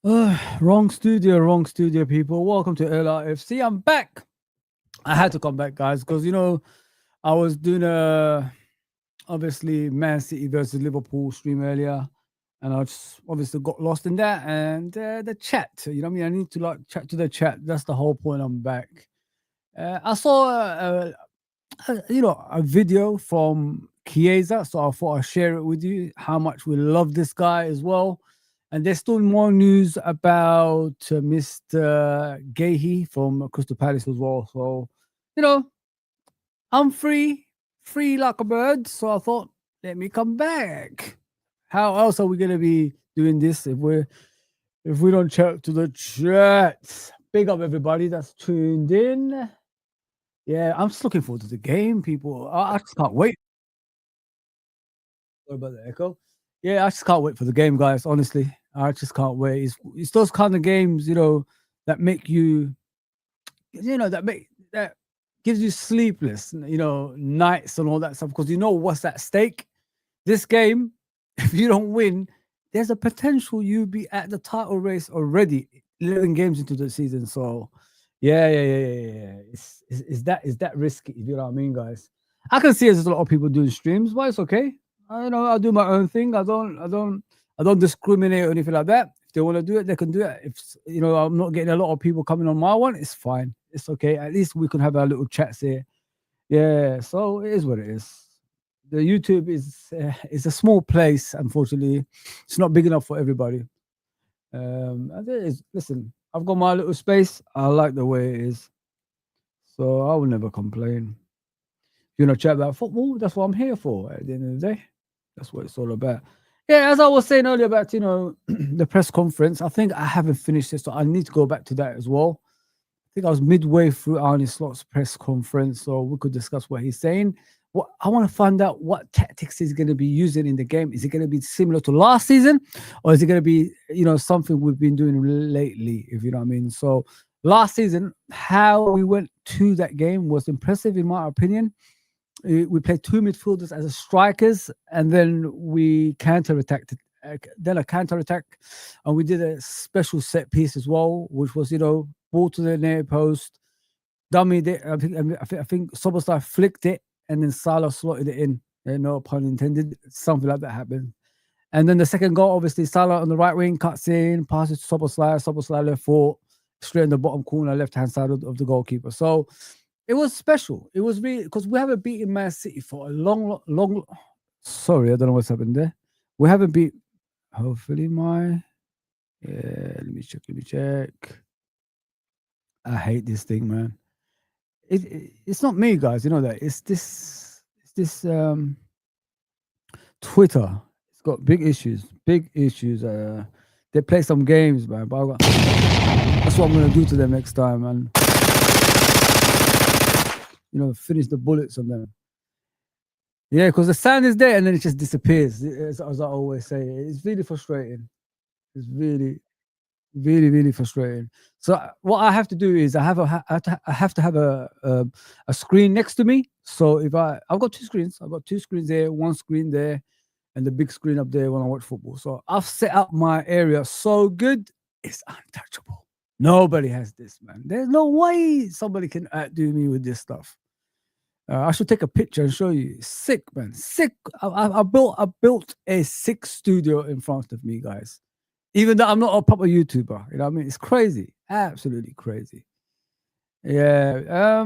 Wrong studio, people. Welcome to LRFC. I'm back. I had to come back, guys, because I was doing a obviously Man City versus Liverpool stream earlier, and I just obviously got lost in that and the chat. You know what I mean? I need to like chat to the chat. That's the whole point. I'm back. I saw a video from Chiesa, so I thought I'd share it with you how much we love this guy as well. And there's still more news about Mr. Gahey from Crystal Palace as well. So, you know, I'm free like a bird. So I thought, let me come back. How else are we gonna be doing this if we don't chat to the chat? Big up everybody that's tuned in. Yeah, I'm just looking forward to the game, people. I just can't wait. Sorry about the echo. Yeah, I just can't wait for the game, guys. Honestly, I just can't wait. It's those kind of games, that make you, that gives you sleepless, nights and all that stuff because you know what's at stake. This game, if you don't win, there's a potential you be at the title race already, 11 games into the season. So, yeah. Is that risky? If you know what I mean, guys. I can see there's a lot of people doing streams, but it's okay. I do my own thing. I don't discriminate or anything like that. If they want to do it, they can do it. If I'm not getting a lot of people coming on my one, it's fine. It's okay. At least we can have our little chats here. Yeah. So it is what it is. The YouTube is a small place. Unfortunately, it's not big enough for everybody. And it is. Listen, I've got my little space. I like the way it is, so I will never complain. Chat about football. That's what I'm here for. At the end of the day, that's what it's all about. Yeah, as I was saying earlier about the press conference. I think I haven't finished it, so I need to go back to that as well. I think I was midway through Arne Slot's press conference, so we could discuss what he's saying. What I want to find out what tactics he's going to be using in the game. Is it going to be similar to last season, or is it going to be something we've been doing lately? If you know what I mean. So last season, how we went to that game was impressive in my opinion. We played two midfielders as strikers, and then we counter attacked. Then a counter attack, and we did a special set piece as well, which was ball to the near post, dummied it. I think Soboslai flicked it, and then Salah slotted it in. No pun intended. Something like that happened. And then the second goal, obviously, Salah on the right wing cuts in, passes to Soboslai. Soboslai left foot, straight in the bottom corner, left hand side of the goalkeeper. So it was special. It was really because we haven't beaten Man City for a long. Sorry, I don't know what's happened there. We haven't beat. Hopefully, my. Yeah, let me check. I hate this thing, man. It's not me, guys. You know that. It's this Twitter. It's got big issues. Big issues. They play some games, man. But that's what I'm gonna do to them next time, man. Finish the bullets on them. Yeah, because the sound is there and then it just disappears. As I always say, it's really frustrating. It's really frustrating. So what I have to do is I have to have a screen next to me. So if I've got two screens. I've got two screens there, one screen there, and the big screen up there when I watch football. So I've set up my area so good, it's untouchable. Nobody has this, man. There's no way somebody can outdo me with this stuff. I should take a picture and show you. Sick, man. Sick. I built a sick studio in front of me, guys. Even though I'm not a proper YouTuber, you know what I mean? It's crazy, absolutely crazy. Yeah.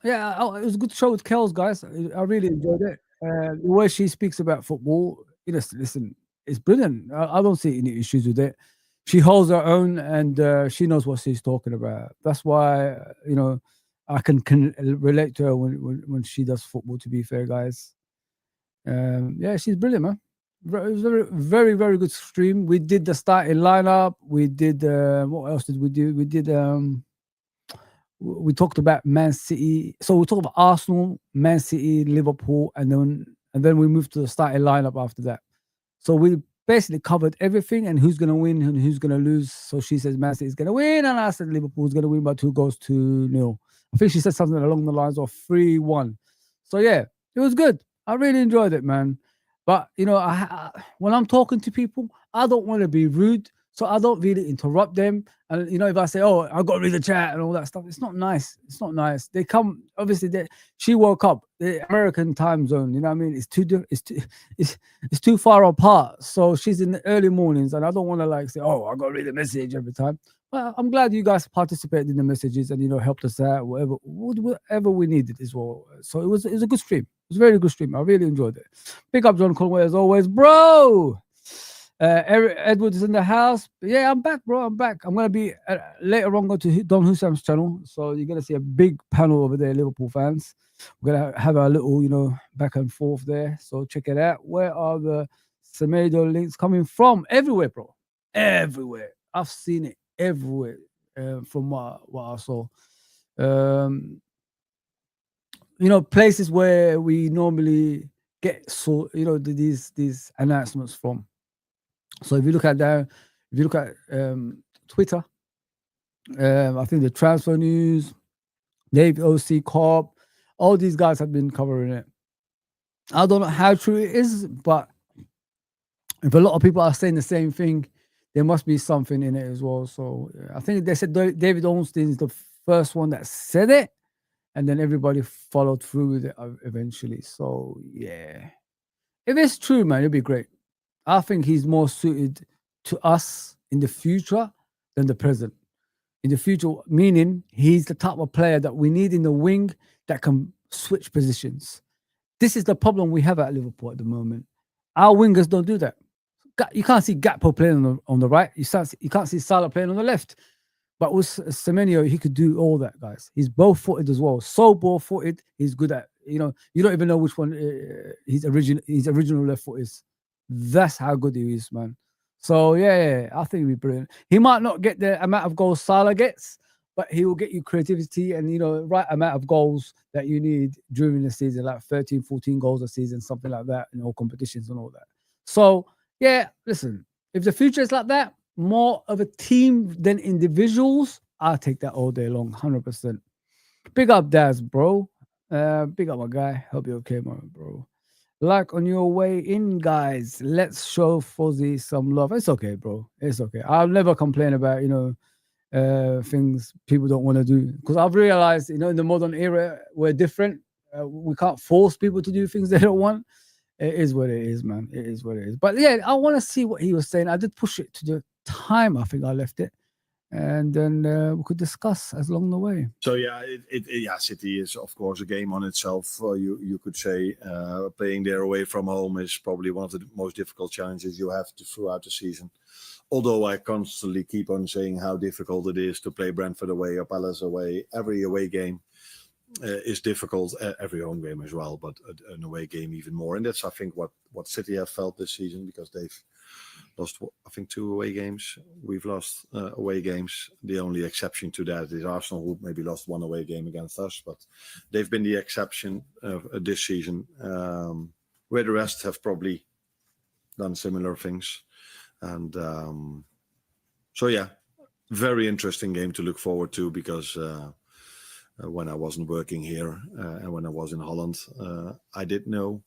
Yeah. It was a good show with Kels, guys. I really enjoyed it. The way she speaks about football, listen, it's brilliant. I don't see any issues with it. She holds her own, and she knows what she's talking about. That's why I can relate to her when she does football. To be fair, guys, yeah, she's brilliant, man. It was very good stream. We did the starting lineup. We did what else did we do? We talked about Man City. So we talked about Arsenal, Man City, Liverpool, and then we moved to the starting lineup after that. So we basically covered everything and who's going to win and who's going to lose. So she says Man City is going to win, and I said Liverpool is going to win by 2-0. I think she said something along the lines of 3-1. So yeah, it was good. I really enjoyed it, man. But when I'm talking to people, I don't want to be rude. So I don't really interrupt them. And if I say, "Oh, I got to read the chat" and all that stuff, it's not nice. It's not nice. They come obviously. She woke up the American time zone. You know what I mean? It's too it's too far apart. So she's in the early mornings, and I don't want to like say, "Oh, I got to read the message every time." But I'm glad you guys participated in the messages and helped us out, whatever we needed as well. So it was a good stream. It was a very good stream. I really enjoyed it. Pick up John Conway as always, bro. Edward is in the house. Yeah, I'm back, bro. I'm back. I'm gonna be later on go to Don Hussam's channel, so you're gonna see a big panel over there, Liverpool fans. We're gonna have a little, back and forth there. So check it out. Where are the Semenyo links coming from? Everywhere, bro. Everywhere. I've seen it everywhere. From what I saw. Places where we normally get these announcements from. So if you look at Twitter, I think the transfer news, Dave OC Corp, all these guys have been covering it. I don't know how true it is, but if a lot of people are saying the same thing, there must be something in it as well. So I think they said David Ornstein is the first one that said it, and then everybody followed through with it eventually. So yeah, if it's true, man, it'd be great. I think he's more suited to us in the future than the present. In the future, meaning he's the type of player that we need in the wing that can switch positions. This is the problem we have at Liverpool at the moment. Our wingers don't do that. You can't see Gakpo playing on the right. You can't see Salah playing on the left. But with Semenyo, he could do all that, guys. He's both-footed as well. So ball-footed. He's good at, you don't even know which one his original left foot is. That's how good he is, man. So yeah, I think he'll be brilliant. He might not get the amount of goals Salah gets, but he will get you creativity and right amount of goals that you need during the season, like 13, 14 goals a season, something like that, in all competitions and all that. So yeah, listen, if the future is like that, more of a team than individuals, I'll take that all day long, 100%. Big up Daz, bro. Big up my guy. Hope you're okay, man, bro. Like on your way in, guys. Let's show Fozi some love. It's okay, bro. It's okay. I'll never complain about things people don't want to do, because I've realized in the modern era we're different. We can't force people to do things they don't want. It is what it is, man. It is what it is. But yeah, I want to see what he was saying. I did push it to the time I think I left it, and then we could discuss as along the way. So yeah, City is of course a game on itself. You could say playing there away from home is probably one of the most difficult challenges you have throughout the season. Although I constantly keep on saying how difficult it is to play Brentford away or Palace away. Every away game is difficult, every home game as well, but an away game even more. And that's, I think, what City have felt this season, because they've lost, I think, 2 away games. We've lost away games. The only exception to that is Arsenal, who maybe lost 1 away game against us, but they've been the exception this season, where the rest have probably done similar things. And so yeah, very interesting game to look forward to, because when I wasn't working here and when I was in Holland, I didn't know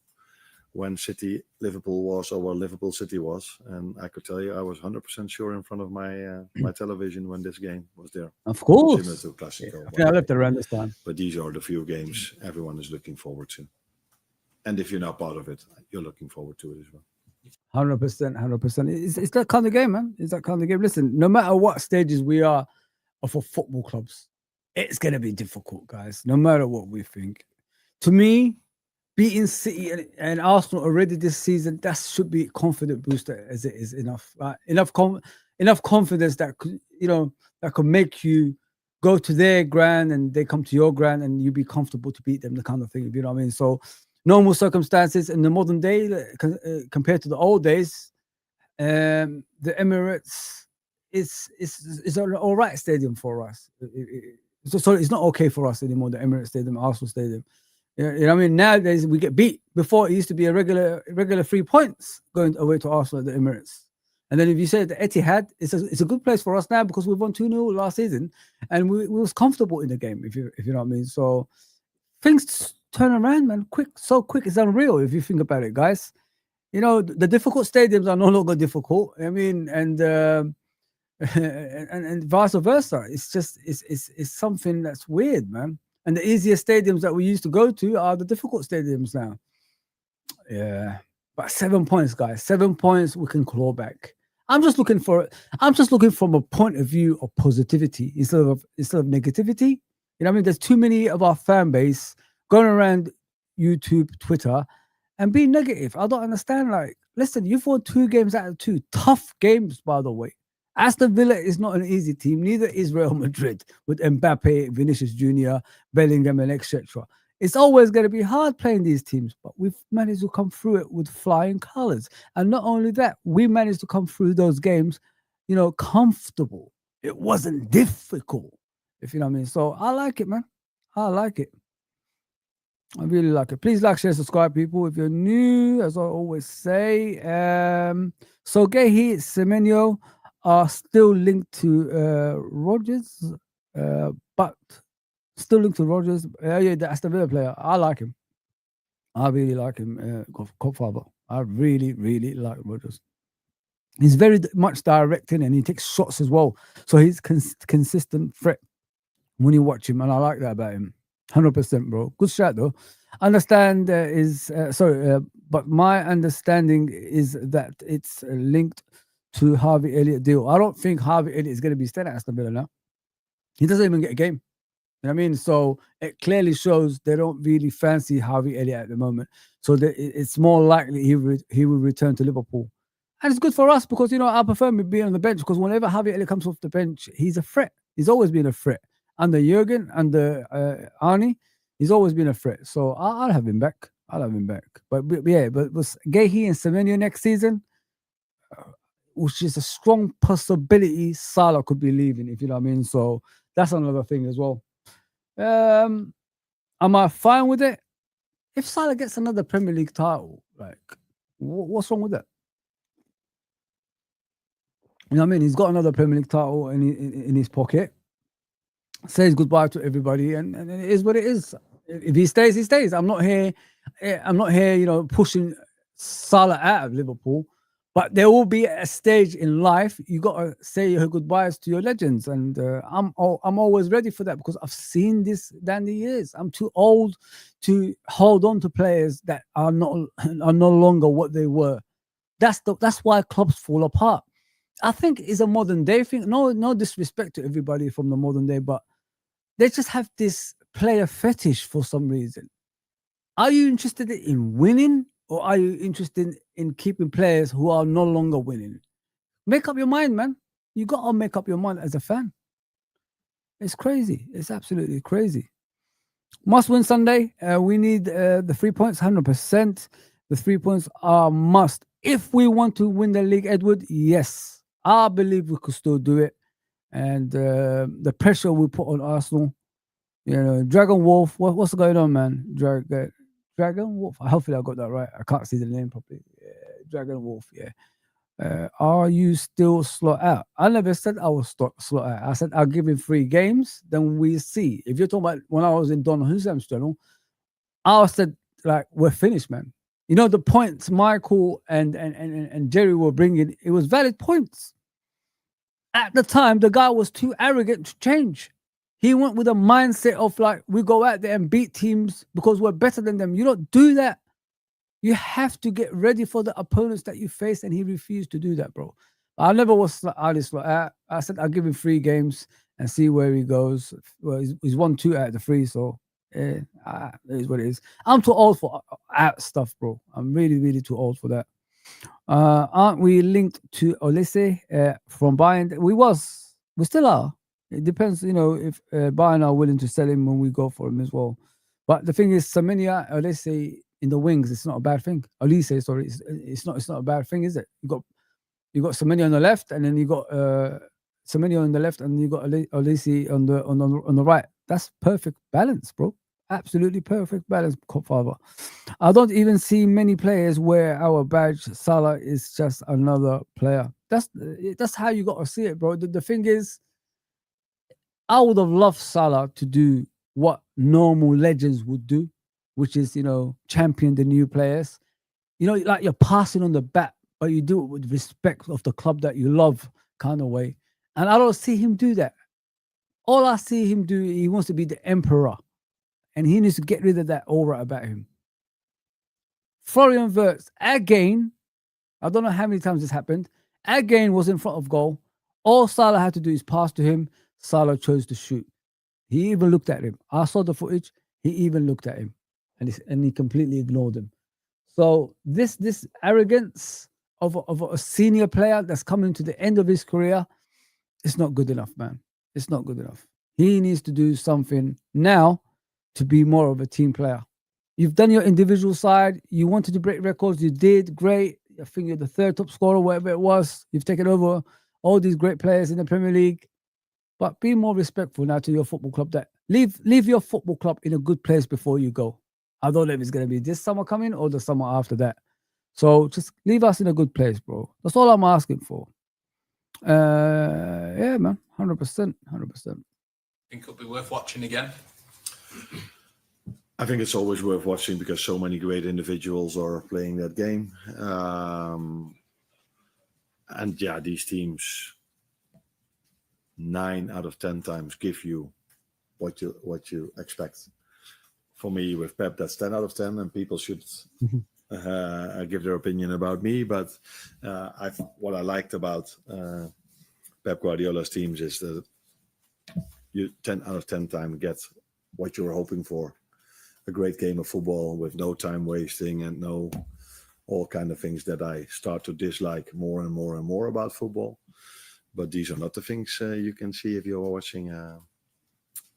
when City Liverpool was or where Liverpool City was, and I could tell you I was 100% sure in front of my my television when this game was there. Of course, similar to Classico. Yeah, I left around this time. But these are the few games everyone is looking forward to, and if you're not part of it, you're looking forward to it as well. 100%. It's that kind of game, man. It's that kind of game. Listen, no matter what stages we are of a football clubs, it's going to be difficult, guys, no matter what we think. To me, beating City and Arsenal already this season, that should be a confident booster as it is enough. Enough confidence that could make you go to their ground and they come to your ground and you be comfortable to beat them, the kind of thing, you know what I mean? So normal circumstances in the modern day compared to the old days, the Emirates is an all right stadium for us. So it's not okay for us anymore, the Emirates Stadium, Arsenal Stadium. You know what I mean? Nowadays we get beat. Before it used to be a regular 3 points going away to Arsenal at the Emirates. And then if you say the Etihad, it's a good place for us now because we won 2-0 last season and we was comfortable in the game, if you know what I mean. So things turn around, man, so quick, it's unreal if you think about it, guys. The difficult stadiums are no longer difficult. I mean, and and vice versa. It's just it's something that's weird, man. And the easier stadiums that we used to go to are the difficult stadiums now. Yeah, but 7 points, guys. 7 points we can claw back. I'm just looking for. I'm just looking from a point of view of positivity instead of negativity. You know what I mean? There's too many of our fan base going around YouTube, Twitter, and being negative. I don't understand. Like, listen, you've won 2 games out of 2. Tough games, by the way. Aston Villa is not an easy team. Neither is Real Madrid with Mbappe, Vinicius Jr., Bellingham, and etc. It's always going to be hard playing these teams, but we've managed to come through it with flying colors. And not only that, we managed to come through those games, comfortable. It wasn't difficult, if you know what I mean. So I like it, man. I like it. I really like it. Please like, share, subscribe, people. If you're new, as I always say. So Gehi, Semenyo are still linked to Rogers, but still linked to Rogers. Yeah, that's the Villa player. I like him. I really like him, Godfather. I really, really like Rogers. He's very much directing and he takes shots as well. So he's consistent threat when you watch him, and I like that about him. 100%, bro. Good shot though. Understand but my understanding is that it's linked to Harvey Elliott deal. I don't think Harvey Elliott is going to be staying at Aston Villa now. He doesn't even get a game. You know what I mean? So it clearly shows they don't really fancy Harvey Elliott at the moment. So it's more likely he will return to Liverpool. And it's good for us because, I prefer him being on the bench because whenever Harvey Elliott comes off the bench, he's a threat. He's always been a threat. Under Jurgen, under Arnie, he's always been a threat. So I'll have him back. But with Gehi and Semenyo next season, which is a strong possibility, Salah could be leaving, if you know what I mean. So that's another thing as well. Am I fine with it? If Salah gets another Premier League title, like, what's wrong with that? You know what I mean? He's got another Premier League title in his pocket. Says goodbye to everybody, and it is what it is. If he stays, he stays. I'm not here, pushing Salah out of Liverpool. But there will be a stage in life you got to say your goodbyes to your legends, and I'm always ready for that because I've seen this down the years. I'm too old to hold on to players that are no longer what they were. That's why clubs fall apart. I think it's a modern day thing. No disrespect to everybody from the modern day, but they just have this player fetish for some reason. Are you interested in winning? Or are you interested in keeping players who are no longer winning? Make up your mind, man. You got to make up your mind as a fan. It's crazy. It's absolutely crazy. Must win Sunday. We need the 3 points, 100%. The 3 points are must. If we want to win the league, Edward, yes. I believe we could still do it. And the pressure we put on Arsenal, Dragon Wolf, what's going on, man? Dragon Wolf. Hopefully I got that right. I can't see the name properly. Yeah, Dragon Wolf. Yeah. Are you still slot out? I never said I was slot out. I said I'll give him 3 games. Then we see. If you're talking about when I was in Don Husam's channel, I said like we're finished, man. The points Michael and Jerry were bringing. It was valid points. At the time, the guy was too arrogant to change. He went with a mindset of like, we go out there and beat teams because we're better than them. You don't do that. You have to get ready for the opponents that you face, and he refused to do that, bro. I never was honest. I said I'll give him 3 games and see where he goes. Well, he's won 2 out of the 3, so it is what it is. I'm too old for out stuff, bro. I'm really, really too old for that. Aren't we linked to Olise from Bayern? We still are. It depends, if Bayern are willing to sell him when we go for him as well. But the thing is, Semenyo, Olise in the wings, it's not a bad thing. Olise, sorry, it's not a bad thing, is it? You got Semenyo on the left, and then you got Semenyo on the left, and you got Olise on the right. That's perfect balance, bro. Absolutely perfect balance, Godfather. I don't even see many players wear our badge. Salah is just another player. That's how you got to see it, bro. The thing is, I would have loved Salah to do what normal legends would do, which is, champion the new players. Like you're passing on the bat, but you do it with respect of the club that you love kind of way. And I don't see him do that. All I see him do, he wants to be the emperor. And he needs to get rid of that aura about him. Florian Wirtz, again, I don't know how many times this happened, again was in front of goal. All Salah had to do is pass to him. Salah chose to shoot. He even looked at him. I saw the footage. He even looked at him. And he completely ignored him. So this arrogance of a senior player that's coming to the end of his career, it's not good enough, man. It's not good enough. He needs to do something now to be more of a team player. You've done your individual side. You wanted to break records. You did. Great. I think you're the third top scorer, whatever it was. You've taken over all these great players in the Premier League. But be more respectful now to your football club. That leave your football club in a good place before you go. I don't know if it's going to be this summer coming or the summer after that. So just leave us in a good place, bro. That's all I'm asking for. Yeah, man. 100%. 100%. Think it'll be worth watching again? I think it's always worth watching because so many great individuals are playing that game. And yeah, these teams 9 out of 10 times give you what you expect. For me, with Pep, that's 10 out of 10, and people should give their opinion about me. But what I liked about Pep Guardiola's teams is that you 10 out of 10 times get what you were hoping for. A great game of football with no time wasting and no all kind of things that I start to dislike more and more and more about football. But these are not the things you can see if you're watching a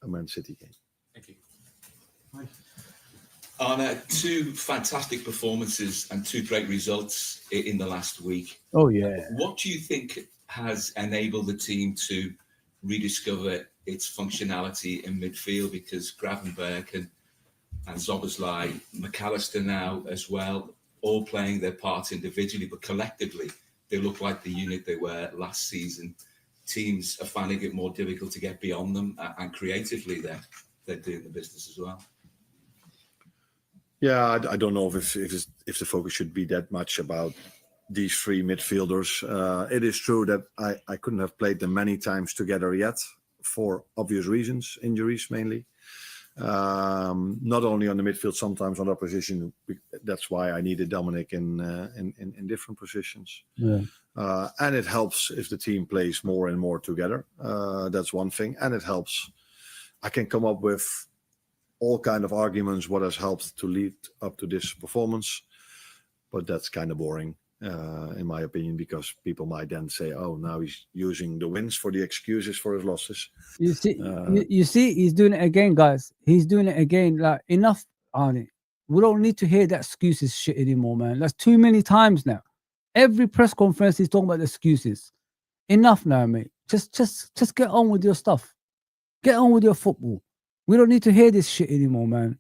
Man City game. Thank you. Arne, 2 fantastic performances and 2 great results in the last week. Oh, yeah. What do you think has enabled the team to rediscover its functionality in midfield? Because Gravenberg and Szoboszlai, McAllister now as well, all playing their parts individually, but collectively, they look like the unit they were last season. Teams are finding it more difficult to get beyond them, and creatively they're doing the business as well. Yeah, I don't know if the focus should be that much about these 3 midfielders. It is true that I couldn't have played them many times together yet for obvious reasons, injuries mainly. Not only on the midfield, sometimes on opposition. That's why I needed Dominic in different positions. Yeah. And it helps if the team plays more and more together. That's one thing. And it helps. I can come up with all kind of arguments what has helped to lead up to this performance. But that's kind of boring, in my opinion, because people might then say, oh, now he's using the wins for the excuses for his losses. You see, you see, he's doing it again, guys. He's doing it again. Like, enough, Arnie. We don't need to hear that excuses shit anymore, man. That's too many times now. Every press conference, he's talking about the excuses. Enough now, mate. Just get on with your stuff. Get on with your football. We don't need to hear this shit anymore, man.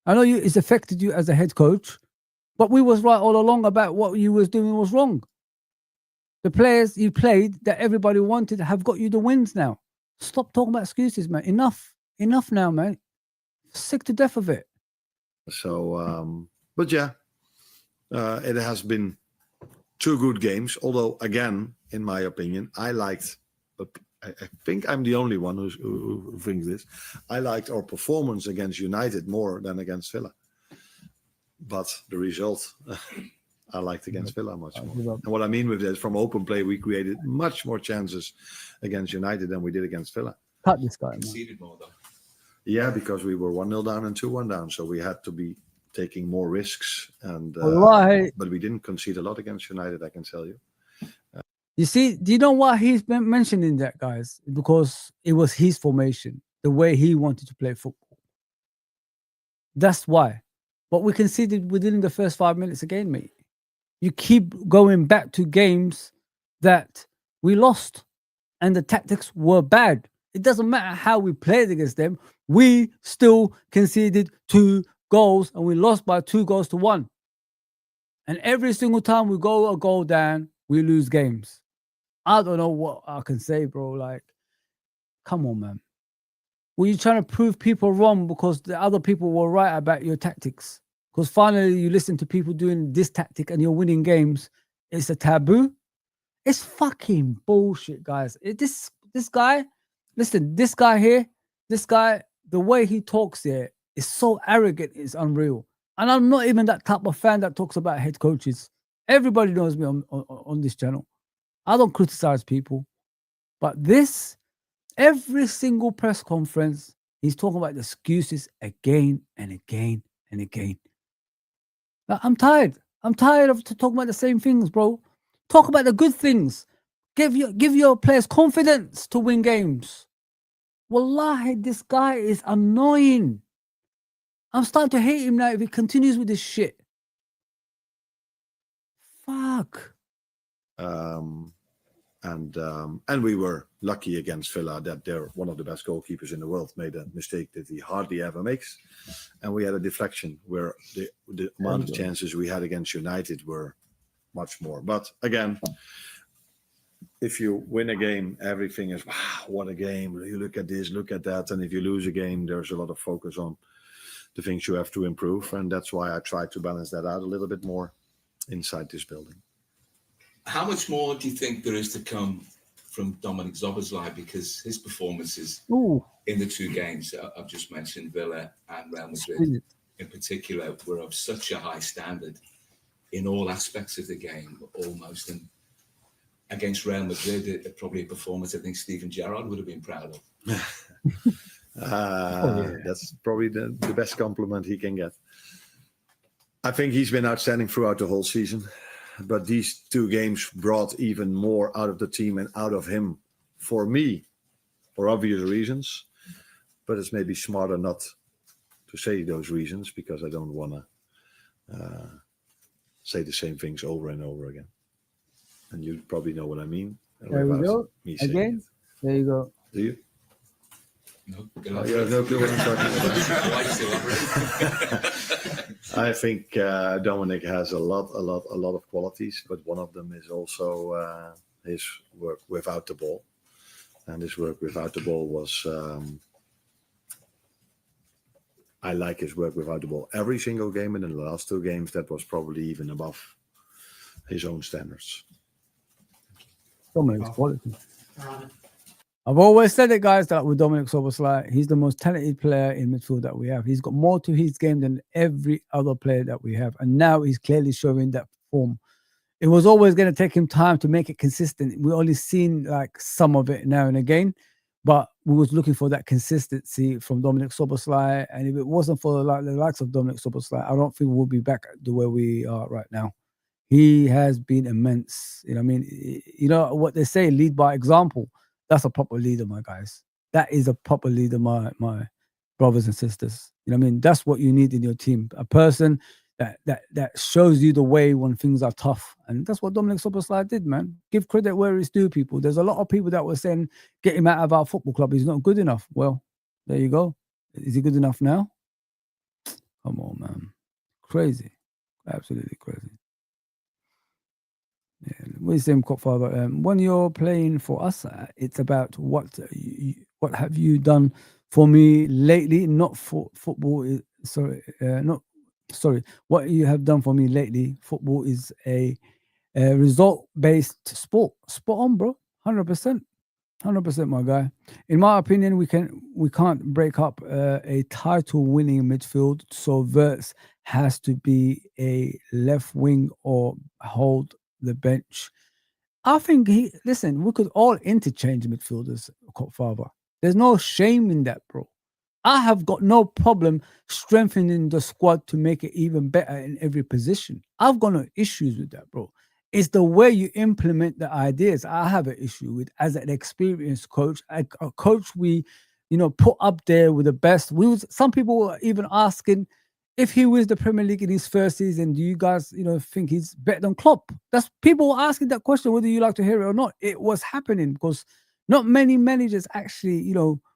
I know it's affected you as a head coach, but we was right all along about what you was doing was wrong. The players you played that everybody wanted have got you the wins now. Stop talking about excuses, man. Enough now, man. Sick to death of it. So, but yeah, it has been 2 good games. Although, again, in my opinion, I liked. I think I'm the only one who thinks this. I liked our performance against United more than against Villa. But the result, I liked against Villa much more. And what I mean with that, from open play, we created much more chances against United than we did against Villa. Cut this guy, man. Conceded more, though. Yeah, because we were 1-0 down and 2-1 down. So we had to be taking more risks. And but we didn't concede a lot against United, I can tell you. You see, do you know why he's been mentioning that, guys? Because it was his formation, the way he wanted to play football. That's why. But we conceded within the first 5 minutes again, mate. You keep going back to games that we lost and the tactics were bad. It doesn't matter how we played against them. We still conceded 2 goals and we lost by 2-1. And every single time we go a goal down, we lose games. I don't know what I can say, bro. Like, come on, man. Were you trying to prove people wrong because the other people were right about your tactics? Because finally you listen to people doing this tactic and you're winning games. It's a taboo. It's fucking bullshit, guys. This guy, listen, this guy here, this guy, the way he talks here is so arrogant, it's unreal. And I'm not even that type of fan that talks about head coaches. Everybody knows me on this channel. I don't criticize people. But this, every single press conference, he's talking about the excuses again and again and again. Like, I'm tired. I'm tired of talking about the same things, bro. Talk about the good things. Give your players confidence to win games. Wallahi, this guy is annoying. I'm starting to hate him now if he continues with this shit. Fuck. And we were lucky against Villa that they're one of the best goalkeepers in the world made a mistake that he hardly ever makes, and we had a deflection where the amount of chances we had against United were much more. But again, if you win a game, everything is, wow, what a game. You look at this, look at that. And if you lose a game, there's a lot of focus on the things you have to improve. And that's why I try to balance that out a little bit more inside this building. How much more do you think there is to come from Dominic Szoboszlai? Because his performances in the two games I've just mentioned, Villa and Real Madrid in particular, were of such a high standard in all aspects of the game, almost. And against Real Madrid, probably a performance I think Steven Gerrard would have been proud of. That's probably the best compliment he can get. I think he's been outstanding throughout the whole season. But these two games brought even more out of the team and out of him, for me, for obvious reasons. But it's maybe smarter not to say those reasons, because I don't want to say the same things over and over again. And you probably know what I mean. There we go. Again, there you go. Do you? No, you have no clue what I'm talking about. I think Dominic has a lot of qualities, but one of them is also his work without the ball. And his work without the ball was, I like his work without the ball every single game, and in the last two games, that was probably even above his own standards. Dominic's quality. I've always said it, guys, that with Dominic Szoboszlai, he's the most talented player in midfield that we have. He's got more to his game than every other player that we have. And now he's clearly showing that form. It was always going to take him time to make it consistent. We only seen like some of it now and again, but we was looking for that consistency from Dominic Szoboszlai. And if it wasn't for the likes of Dominic Szoboszlai, I don't think we'll be back the way we are right now. He has been immense. You know what I mean? You know what they say, lead by example. That's a proper leader, my guys. That is a proper leader, my brothers and sisters. You know what I mean? That's what you need in your team. A person that shows you the way when things are tough. And that's what Dominic Szoboszlai did, man. Give credit where it's due, people. There's a lot of people that were saying, get him out of our football club. He's not good enough. Well, there you go. Is he good enough now? Come on, man. Crazy. Absolutely crazy. Yeah, we say, Father, when you're playing for us, it's about what have you done for me lately, not for football. What you have done for me lately. Football is a result-based sport. Spot on, bro. 100%. 100%, my guy. In my opinion, we can't break up a title-winning midfield. So Wirtz has to be a left wing or hold the bench. I think we could all interchange midfielders, Father. There's no shame in that, bro. I have got no problem strengthening the squad to make it even better in every position. I've got no issues with that, bro. It's the way you implement the ideas I have an issue with as an experienced coach, a coach we, put up there with the best. Some people were even asking, if he wins the Premier League in his first season, do you guys, think he's better than Klopp? That's people were asking that question, whether you like to hear it or not. It was happening because not many managers actually,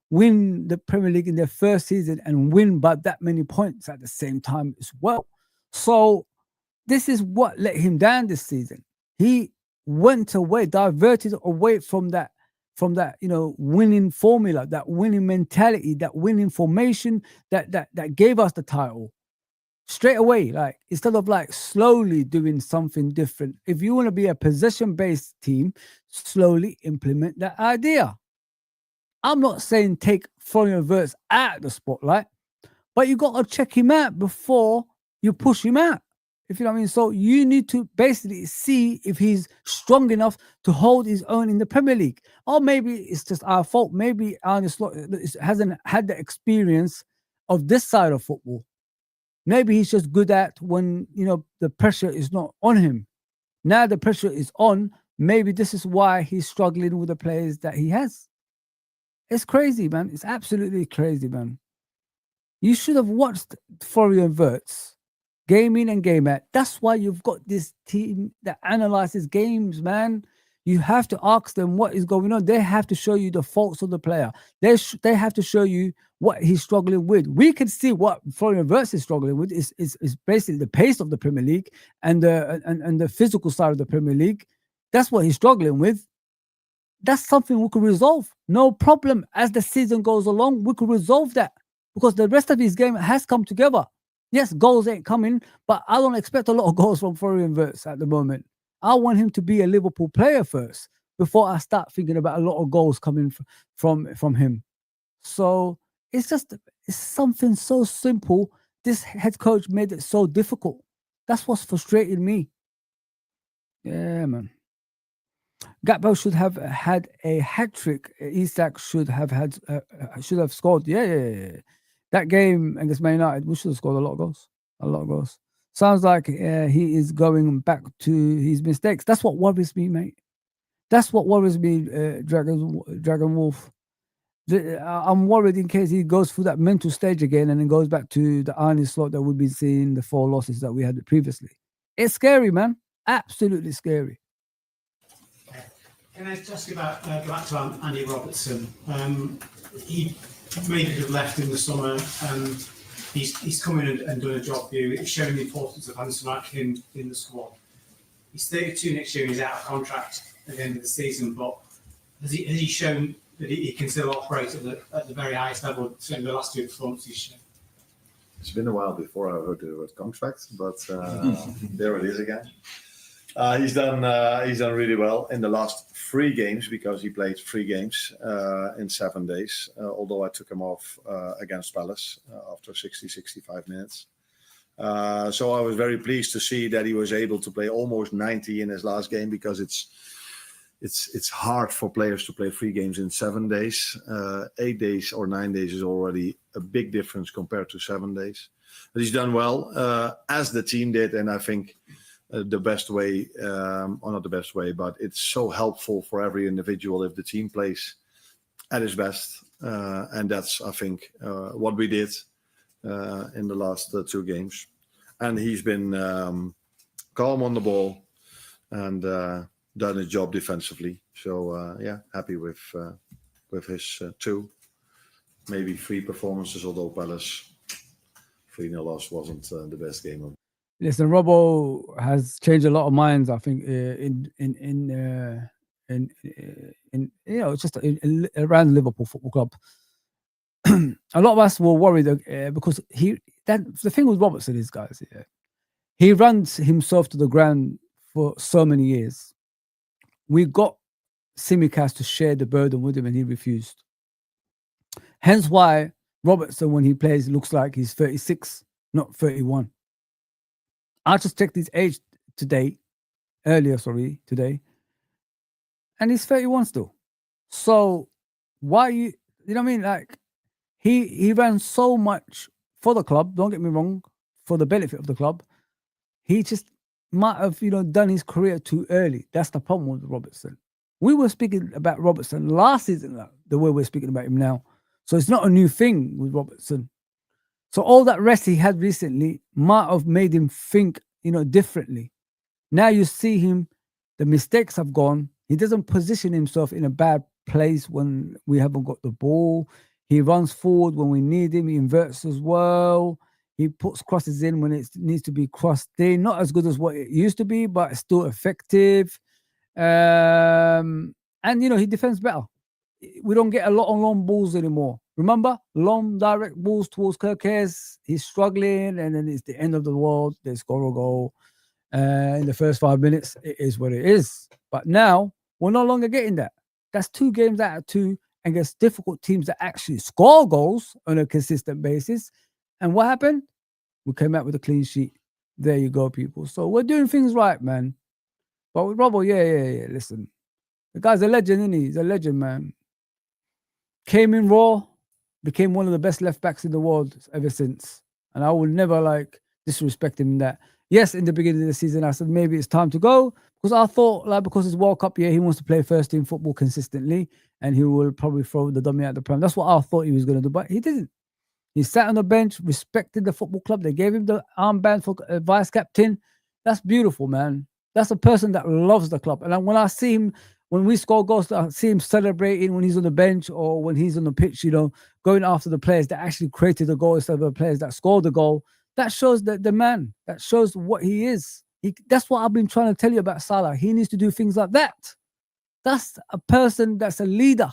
win the Premier League in their first season and win by that many points at the same time as well. So this is what let him down this season. He went away, diverted away from that, winning formula, that winning mentality, that winning formation that gave us the title. straight away. Like instead of like slowly doing something different. If you want to be a possession-based team, slowly implement that idea. I'm not saying take Florian Wirtz out of the spotlight, but you got to check him out before you push him out. If you know what I mean. So you need to basically see if he's strong enough to hold his own in the Premier League. Or maybe it's just our fault. Maybe Arne Slot hasn't had the experience of this side of football. Maybe he's just good at when, you know, the pressure is not on him. Now the pressure is on. Maybe this is why he's struggling with the players that he has. It's crazy, man. It's absolutely crazy, man. You should have watched Florian Wirtz game in and game out. That's why you've got this team that analyzes games, man. You have to ask them what is going on. They have to show you the faults of the player. They have to show you what he's struggling with. We can see what Florian Wirtz is struggling with. Is basically the pace of the Premier League and the physical side of the Premier League. That's what he's struggling with. That's something we could resolve. No problem. As the season goes along, we could resolve that because the rest of his game has come together. Yes, goals ain't coming, but I don't expect a lot of goals from Florian Wirtz at the moment. I want him to be a Liverpool player first before I start thinking about a lot of goals coming from him. So it's something so simple. This head coach made it so difficult. That's what's frustrating me. Yeah, man. Gakpo should have had a hat trick. Isak should have scored. Yeah. That game against Man United, we should have scored a lot of goals. Sounds like he is going back to his mistakes. That's what worries me, mate. That's what worries me, Dragon Wolf. I'm worried in case he goes through that mental stage again and then goes back to the Arne Slot that we've been seeing, the 4 losses that we had previously. It's scary, man. Absolutely scary. Can I just ask you about go back to Andy Robertson? He maybe have left in the summer, and he's come in and done a job for you. It's shown the importance of having someone like him in the squad. He's 32 next year. He's out of contract at the end of the season, but has he shown that he can still operate at the very highest level? Certainly the last 2 performances he's shown. It's been a while before I heard the word contract, but there it is again. He's done really well in the last 3 games because he played 3 games in 7 days. Although I took him off against Palace after 65 minutes. So I was very pleased to see that he was able to play almost 90 in his last game because it's hard for players to play 3 games in 7 days. 8 days or 9 days is already a big difference compared to 7 days. But he's done well as the team did, and I think. The best way, or not the best way, but it's so helpful for every individual if the team plays at its best. And that's, I think, what we did in the last 2 games. And he's been calm on the ball and done his job defensively. So, happy with his 2, maybe 3 performances, although Palace 3-0 loss wasn't the best game of. Listen, Robbo has changed a lot of minds. I think in just around Liverpool Football Club. A lot of us were worried because the thing with Robertson is, guys, he runs himself to the ground for so many years. We got Tsimikas to share the burden with him, and he refused. Hence why Robertson, when he plays, looks like he's 36, not 31. I just checked his age today, and he's 31 still. So why you know what I mean? Like he ran so much for the club, don't get me wrong, for the benefit of the club. He just might have, done his career too early. That's the problem with Robertson. We were speaking about Robertson last season, the way we're speaking about him now. So it's not a new thing with Robertson. So all that rest he had recently might have made him think, differently. Now you see him, the mistakes have gone. He doesn't position himself in a bad place when we haven't got the ball. He runs forward when we need him. He inverts as well. He puts crosses in when it needs to be crossed in. Not as good as what it used to be, but still effective. And, he defends better. we don't get a lot of long balls anymore. Remember, long direct balls towards Kirkes. He's struggling, and then it's the end of the world. They score a goal in the first 5 minutes. It is what it is. But now we're no longer getting that. That's 2 games out of 2 against difficult teams that actually score goals on a consistent basis. And what happened? We came out with a clean sheet. There you go, people. So we're doing things right, man. But with Robbo, yeah. Listen, the guy's a legend, isn't he? He's a legend, man. Came in raw, became one of the best left backs in the world ever since. And I will never disrespect him in that. Yes, in the beginning of the season, I said maybe it's time to go because I thought because it's World Cup year, he wants to play first team football consistently and he will probably throw the dummy at the prem. That's what I thought he was going to do, but he didn't. He sat on the bench, respected the football club. They gave him the armband for vice captain. That's beautiful, man. That's a person that loves the club. And when I see him, when we score goals, I see him celebrating when he's on the bench or when he's on the pitch, going after the players that actually created the goal instead of the players that scored the goal. That shows the man. That shows what he is. That's what I've been trying to tell you about Salah. He needs to do things like that. That's a person that's a leader.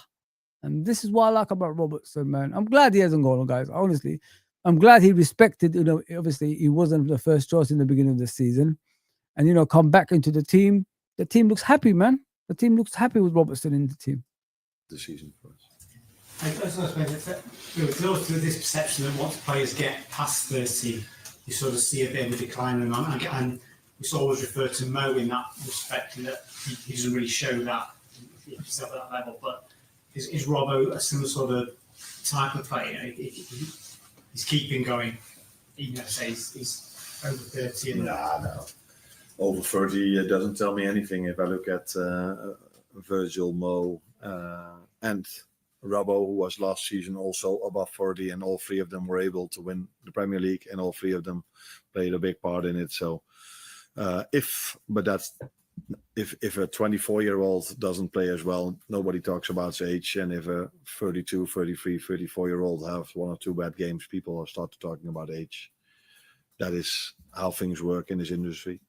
And this is what I like about Robertson, man. I'm glad he hasn't gone on, guys. Honestly, I'm glad he respected, obviously he wasn't the first choice in the beginning of the season. And, come back into the team. The team looks happy, man. The team looks happy with Robertson in the team. The season for us. There's always this perception that once players get past 30, you sort of see a bit of a decline. And we always refer to Mo in that respect, that he doesn't really show that himself at that level. But is Robbo a similar sort of type of player? He's keeping going, even if he's over 30. No. Over 30 it doesn't tell me anything. If I look at Virgil, Mo, and Robbo, who was last season also above 40, and all 3 of them were able to win the Premier League, and all 3 of them played a big part in it. So, if a 24-year-old doesn't play as well, nobody talks about his age, and if a 32, 33, 34-year-old have 1 or 2 bad games, people will start talking about age. That is how things work in this industry.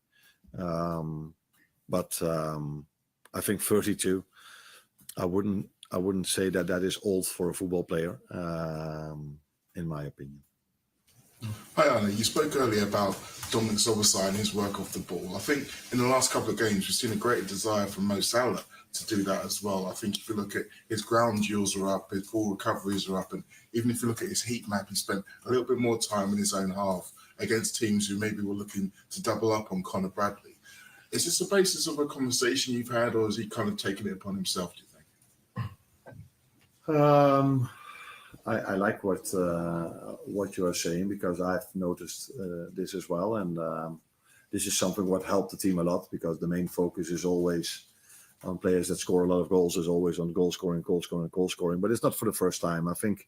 But I think 32. I wouldn't say that is old for a football player, in my opinion. Hi Anna, you spoke earlier about Dominic Szoboszlai and his work off the ball. I think in the last couple of games we've seen a greater desire from Mo Salah to do that as well. I think if you look at his ground duels are up, his ball recoveries are up, and even if you look at his heat map, he spent a little bit more time in his own half against teams who maybe were looking to double up on Conor Bradley. Is this the basis of a conversation you've had, or is he kind of taking it upon himself, do you think? I like what you are saying, because I've noticed this as well, and this is something what helped the team a lot, because the main focus is always on players that score a lot of goals, is always on goal scoring. But it's not for the first time. I think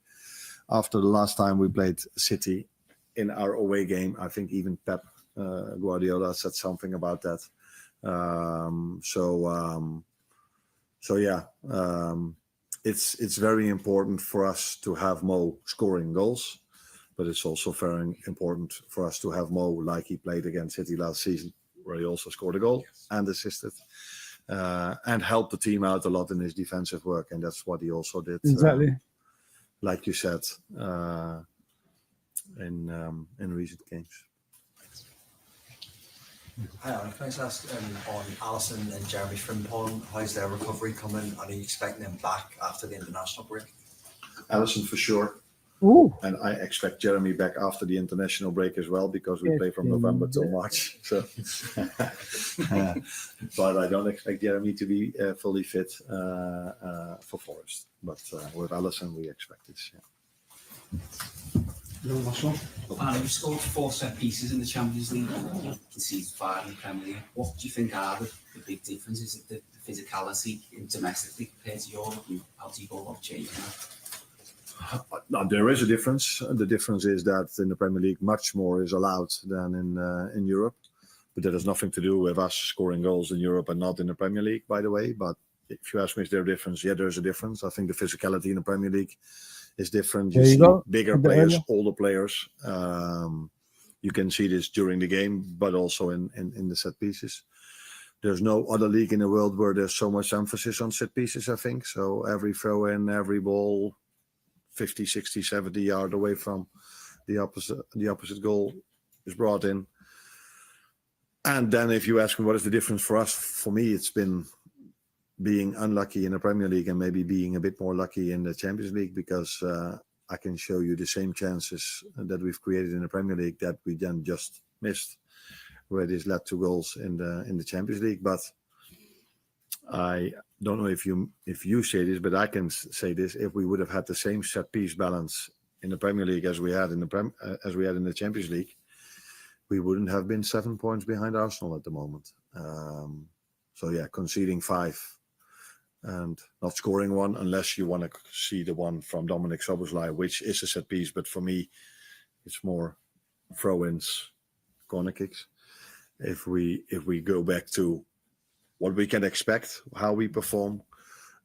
after the last time we played City in our away game, I think even Pep Guardiola said something about that. It's very important for us to have Mo scoring goals, but it's also very important for us to have Mo like he played against City last season, where he also scored a goal and assisted, and helped the team out a lot in his defensive work, and that's what he also did. Exactly. Like you said, in recent games. Hi, Alan. Can I just ask on Alisson and Jeremy Frimpong, how's their recovery coming? Are you expecting them back after the international break? Alisson for sure. Ooh. And I expect Jeremy back after the international break as well, because we play from November till March. So, but I don't expect Jeremy to be fully fit for Forest. But with Alisson, we expect this. Yeah. And you've scored 4 set pieces in the Champions League. You conceded 5 in the Premier League. What do you think are the big differences? Is it the physicality in domestically compared to Europe? And how do you go about changing that? No, there is a difference. The difference is that in the Premier League, much more is allowed than in Europe. But that has nothing to do with us scoring goals in Europe and not in the Premier League, by the way. But if you ask me, is there a difference? Yeah, there's a difference. I think the physicality in the Premier League is different. You see bigger players, older players. You can see this during the game, but also in the set pieces. there's no other league in the world where there's so much emphasis on set pieces, I think. So every throw in, every ball, 50, 60, 70 yards away from the opposite goal is brought in. And then if you ask me what is the difference for us, for me, it's been being unlucky in the Premier League and maybe being a bit more lucky in the Champions League, because I can show you the same chances that we've created in the Premier League that we then just missed, where this led to goals in the Champions League. But I don't know if you say this, but I can say this: if we would have had the same set piece balance in the Premier League as we had in the Champions League, we wouldn't have been 7 points behind Arsenal at the moment. So yeah, conceding 5 and not scoring 1, unless you want to see the one from Dominic Szoboszlai, which is a set piece, but for me, it's more throw-ins, corner kicks. If we go back to what we can expect, how we perform,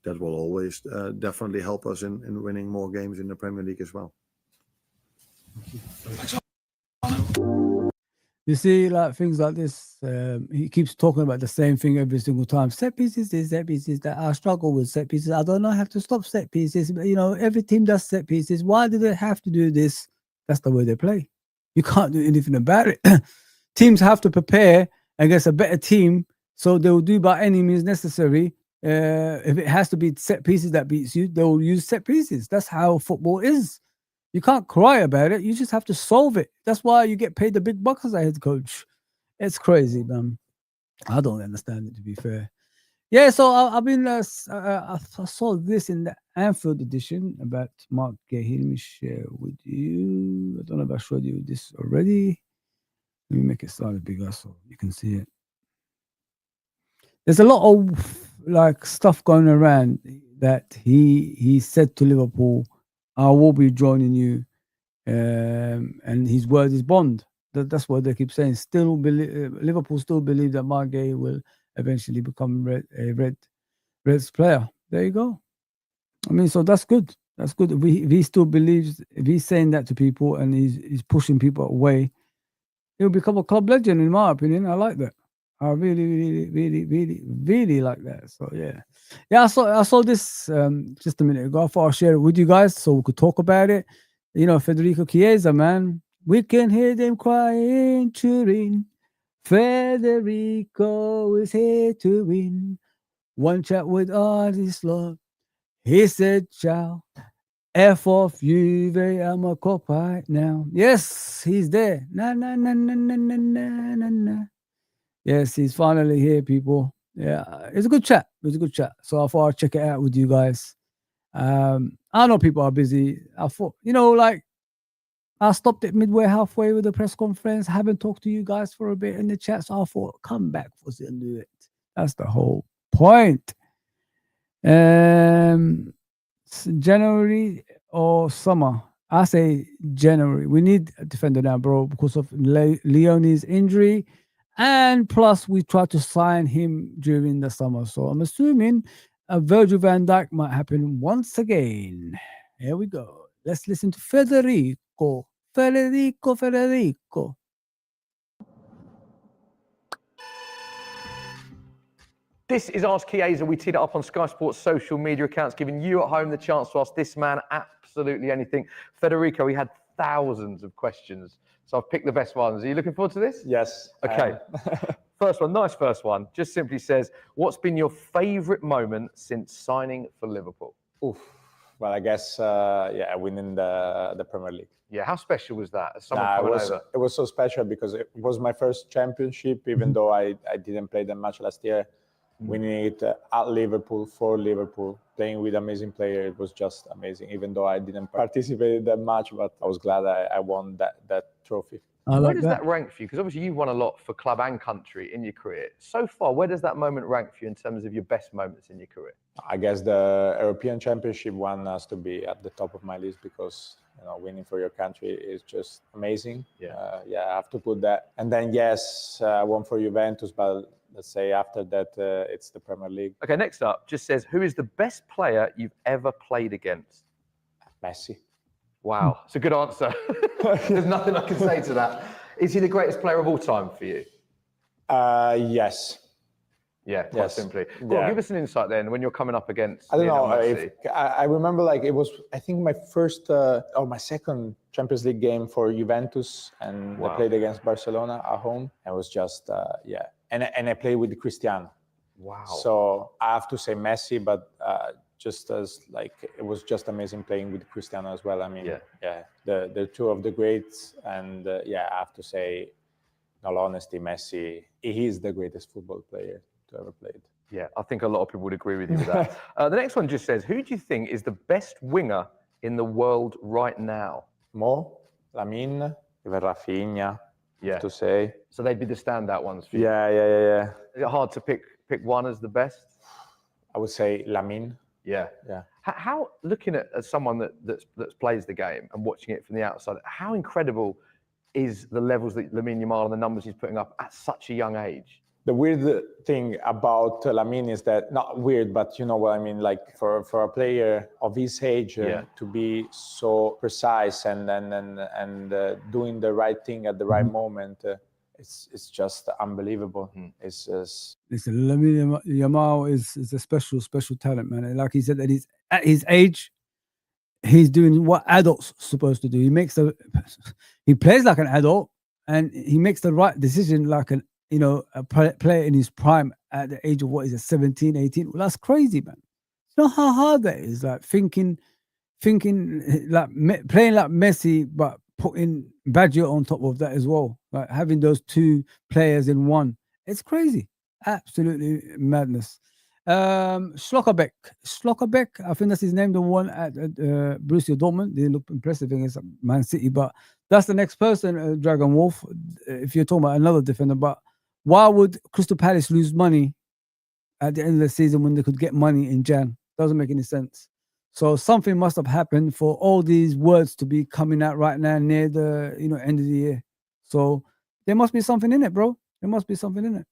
that will always definitely help us in winning more games in the Premier League as well. You see, like things like this, he keeps talking about the same thing every single time. Set pieces is set pieces. That I struggle with set pieces. I don't know how to stop set pieces. But, you know, every team does set pieces. Why do they have to do this? That's the way they play. You can't do anything about it. Teams have to prepare against a better team, so they will do by any means necessary. If it has to be set pieces that beats you, they will use set pieces. That's how football is. You can't cry about it. You just have to solve it. That's why you get paid the big bucks as a head coach. It's crazy, man. I don't understand it, to be fair. Yeah, so I've been. I saw this in the Anfield edition about Mark Cahill. Let me share with you. I don't know if I showed you this already. Let me make it slightly bigger so you can see it. There's a lot of like stuff going around that he said to Liverpool, I will be joining you, and his word is bond. That's what they keep saying. Still, Liverpool still believe that Mark Gay will eventually become a Reds player. There you go. I mean, so that's good. That's good. If he still believes, if he's saying that to people and he's pushing people away, he'll become a club legend, in my opinion. I like that. I really like that. So yeah. I saw this just a minute ago. I thought I'd share it with you guys so we could talk about it. You know, Federico Chiesa, man. We can hear them crying, cheering. Federico is here to win. One chat with all his love. He said, ciao. F off Juve, I'm a cop right now. Yes, he's there. Na na na na na na na na na. Yes, he's finally here, people. Yeah, it's a good chat. So I thought I'd check it out with you guys. I know people are busy. I thought, you know, like, I stopped it midway, halfway with the press conference. I haven't talked to you guys for a bit in the chat, so I thought, come back, Fozi, and do it. That's the whole point. January or summer? I say January. We need a defender now, bro, because of Leone's injury. And plus, we tried to sign him during the summer. So I'm assuming a Virgil van Dijk might happen once again. Here we go. Let's listen to Federico. This is Ask Chiesa. We teed it up on Sky Sports social media accounts, giving you at home the chance to ask this man absolutely anything. Federico, he had thousands of questions, so I've picked the best ones. Are you looking forward to this? Yes. Okay. First one, nice first one. Just simply says, what's been your favourite moment since signing for Liverpool? Oof. Well, I guess, winning the Premier League. Yeah, how special was that? As someone coming over? It was so special because it was my first championship, even though I didn't play that much last year. Winning it at Liverpool, for Liverpool, playing with amazing players, it was just amazing. Even though I didn't participate that much, but I was glad I won that trophy. Where does that rank for you? Because obviously you've won a lot for club and country in your career. So far, where does that moment rank for you in terms of your best moments in your career? I guess the European Championship one has to be at the top of my list because, you know, winning for your country is just amazing. Yeah. I have to put that. And then, yes, I won for Juventus, but let's say after that, it's the Premier League. Okay, next up, just says, who is the best player you've ever played against? Messi. Wow, it's a good answer. There's nothing I can say to that. Is he the greatest player of all time for you? Yes. Yeah, quite Yes. simply. Go on, Yeah. give us an insight then when you're coming up against. I don't know Lionel Messi. if I remember, like, it was, I think, my first or my second Champions League game for Juventus, and Wow. I played against Barcelona at home. It was just and I played with Cristiano. Wow. So I have to say Messi, but just as like it was just amazing playing with Cristiano as well. I mean, they're two of the greats, and I have to say, in all honesty, Messi, he is the greatest football player to ever played. Yeah, I think a lot of people would agree with you with that. The next one just says, who do you think is the best winger in the world right now? Mo, Lamine, even Rafinha, Yeah. to say. So they'd be the standout ones for you. Yeah. Is it hard to pick one as the best? I would say Lamine. Yeah. How looking at someone that plays the game and watching it from the outside, how incredible is the levels that Lamine Yamal and the numbers he's putting up at such a young age? The weird thing about Lamine is that, not weird, but you know what I mean, like for a player of his age to be so precise and doing the right thing at the right moment, it's just unbelievable. It's just... Listen, Lamine Yamal is a special talent, man. Like he said, that at his age, he's doing what adults are supposed to do. He plays like an adult, and he makes the right decision like a player in his prime at the age of 17, 18. Well, that's crazy, man. You know how hard that is, like thinking like playing like Messi, but putting Baggio on top of that as well. Like having those two players in one. It's crazy. Absolutely madness. Schlockerbeck, I think that's his name, the one at Borussia Dortmund. They look impressive against Man City, but that's the next person, Dragon Wolf, if you're talking about another defender. But why would Crystal Palace lose money at the end of the season when they could get money in Jan? Doesn't make any sense. So something must have happened for all these words to be coming out right now near the end of the year. So there must be something in it, bro. There must be something in it.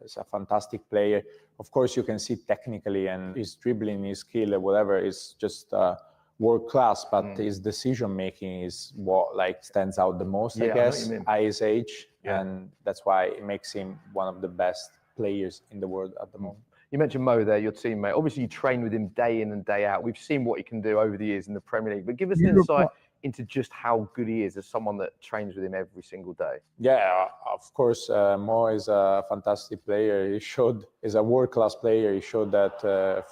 He's a fantastic player. Of course, you can see technically, and his dribbling, his skill, or whatever, is just world class. But his decision making is what stands out the most, I guess, at his age, and that's why it makes him one of the best players in the world at the moment. You mentioned Mo there, your teammate. Obviously, you train with him day in and day out. We've seen what he can do over the years in the Premier League. But give us an insight into just how good he is as someone that trains with him every single day. Yeah, of course, Mo is a fantastic player. He's a world-class player. He showed that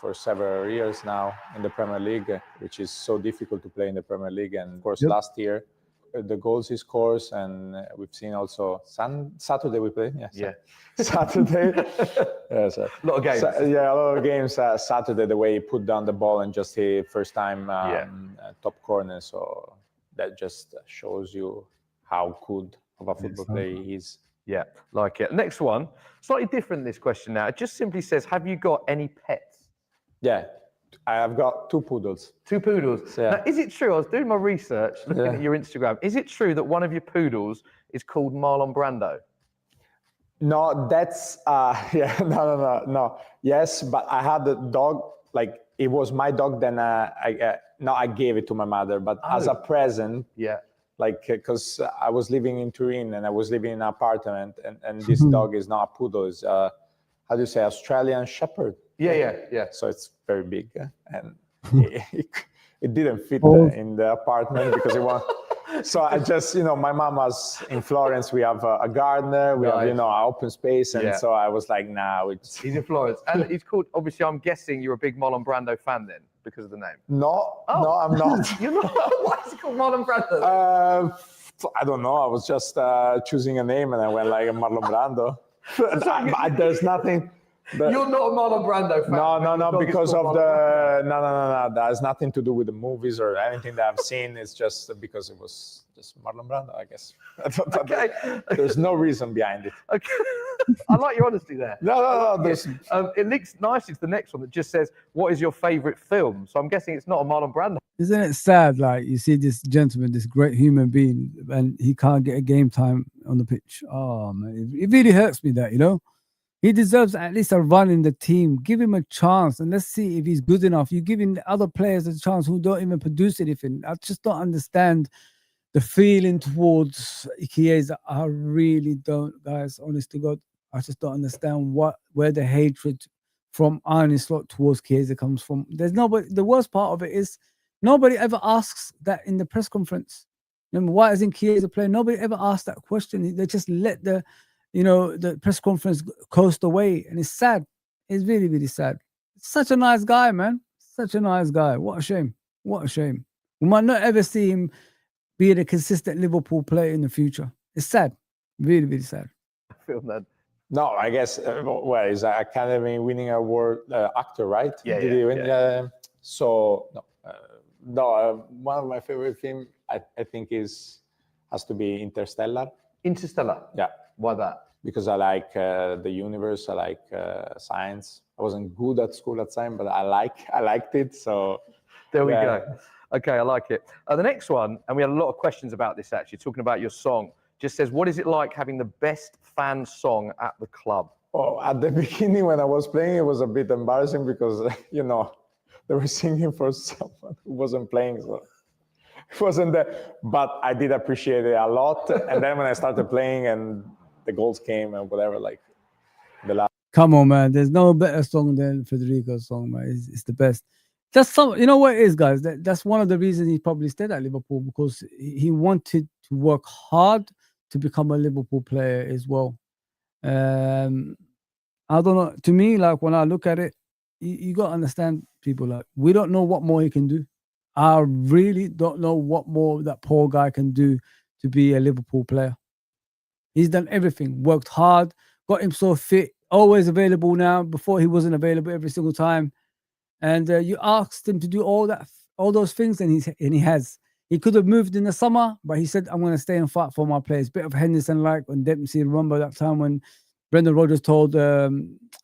for several years now in the Premier League, which is so difficult to play in the Premier League. And of course, last year, the goals he scores, and we've seen also Saturday we played. Saturday. A lot of games. A lot of games. Saturday, the way he put down the ball and just hit first time top corner. So that just shows you how good of a football player he is. Yeah, like it. Next one, slightly different. This question now. It just simply says, "Have you got any pets?" Yeah. I've got 2 poodles. 2 poodles. Yeah. Now, is it true? I was doing my research, looking at your Instagram. Is it true that one of your poodles is called Marlon Brando? No, that's no. Yes, but I had a dog. Like it was my dog. Then I gave it to my mother, but as a present. Yeah. Like because I was living in Turin and I was living in an apartment, and this dog is not a poodle. It's how do you say, Australian Shepherd? Yeah. So it's very big, and it didn't fit in the apartment because it was. So I just, my mom was in Florence. We have a gardener. We have, an open space, and so I was like, nah. He's in Florence, and he's called. Obviously, I'm guessing you're a big Marlon Brando fan then, because of the name. No, I'm not. You're not. Why is it called Marlon Brando? I don't know. I was just choosing a name, and I went like Marlon Brando. There's nothing. You're not a Marlon Brando fan. No, because of the no. That has nothing to do with the movies or anything that I've seen. It's just because it was just Marlon Brando, I guess. Okay. There's no reason behind it. Okay. I like your honesty there. No. It links nicely to the next one that just says, "What is your favorite film?" So I'm guessing it's not a Marlon Brando. Isn't it sad? Like you see this gentleman, this great human being, and he can't get a game time on the pitch. Oh man, it really hurts me that he deserves at least a run in the team. Give him a chance, and let's see if he's good enough. You're giving other players a chance who don't even produce anything. I just don't understand the feeling towards Chiesa. I really don't, guys. Honest to God, I just don't understand where the hatred from Arne Slot towards Chiesa comes from. There's nobody. The worst part of it is nobody ever asks that in the press conference. Remember, why isn't Chiesa playing? Nobody ever asked that question. They just let the press conference coast away, and it's sad. It's really, really sad. Such a nice guy, man. Such a nice guy. What a shame. What a shame. We might not ever see him being a consistent Liverpool player in the future. It's sad. Really, really sad. I feel that. No, I guess, well, he's an Academy winning award actor, right? Yeah, Did yeah, he win? yeah. So, one of my favorite films, I think, has to be Interstellar. Interstellar. Yeah. Why that? Because I like the universe, I like science. I wasn't good at school at the time, but I liked it. So there we go. Okay, I like it. The next one, and we had a lot of questions about this actually, talking about your song, just says, what is it like having the best fan song at the club? Oh, at the beginning when I was playing, it was a bit embarrassing because, they were singing for someone who wasn't playing. So it wasn't there. But I did appreciate it a lot. And then when I started playing and the goals came and whatever, like the last. Come on, man. There's no better song than Federico's song, man. It's the best. That's some, you know what it is, guys? That's one of the reasons he probably stayed at Liverpool, because he wanted to work hard to become a Liverpool player as well. I don't know. To me, like when I look at it, you got to understand people. Like, we don't know what more he can do. I really don't know what more that poor guy can do to be a Liverpool player. He's done everything, worked hard, got himself fit, always available now. Before he wasn't available every single time. And you asked him to do all those things, and he has. He could have moved in the summer, but he said, I'm going to stay and fight for my players. Bit of Henderson like when Dempsey, remember that time when Brendan Rodgers told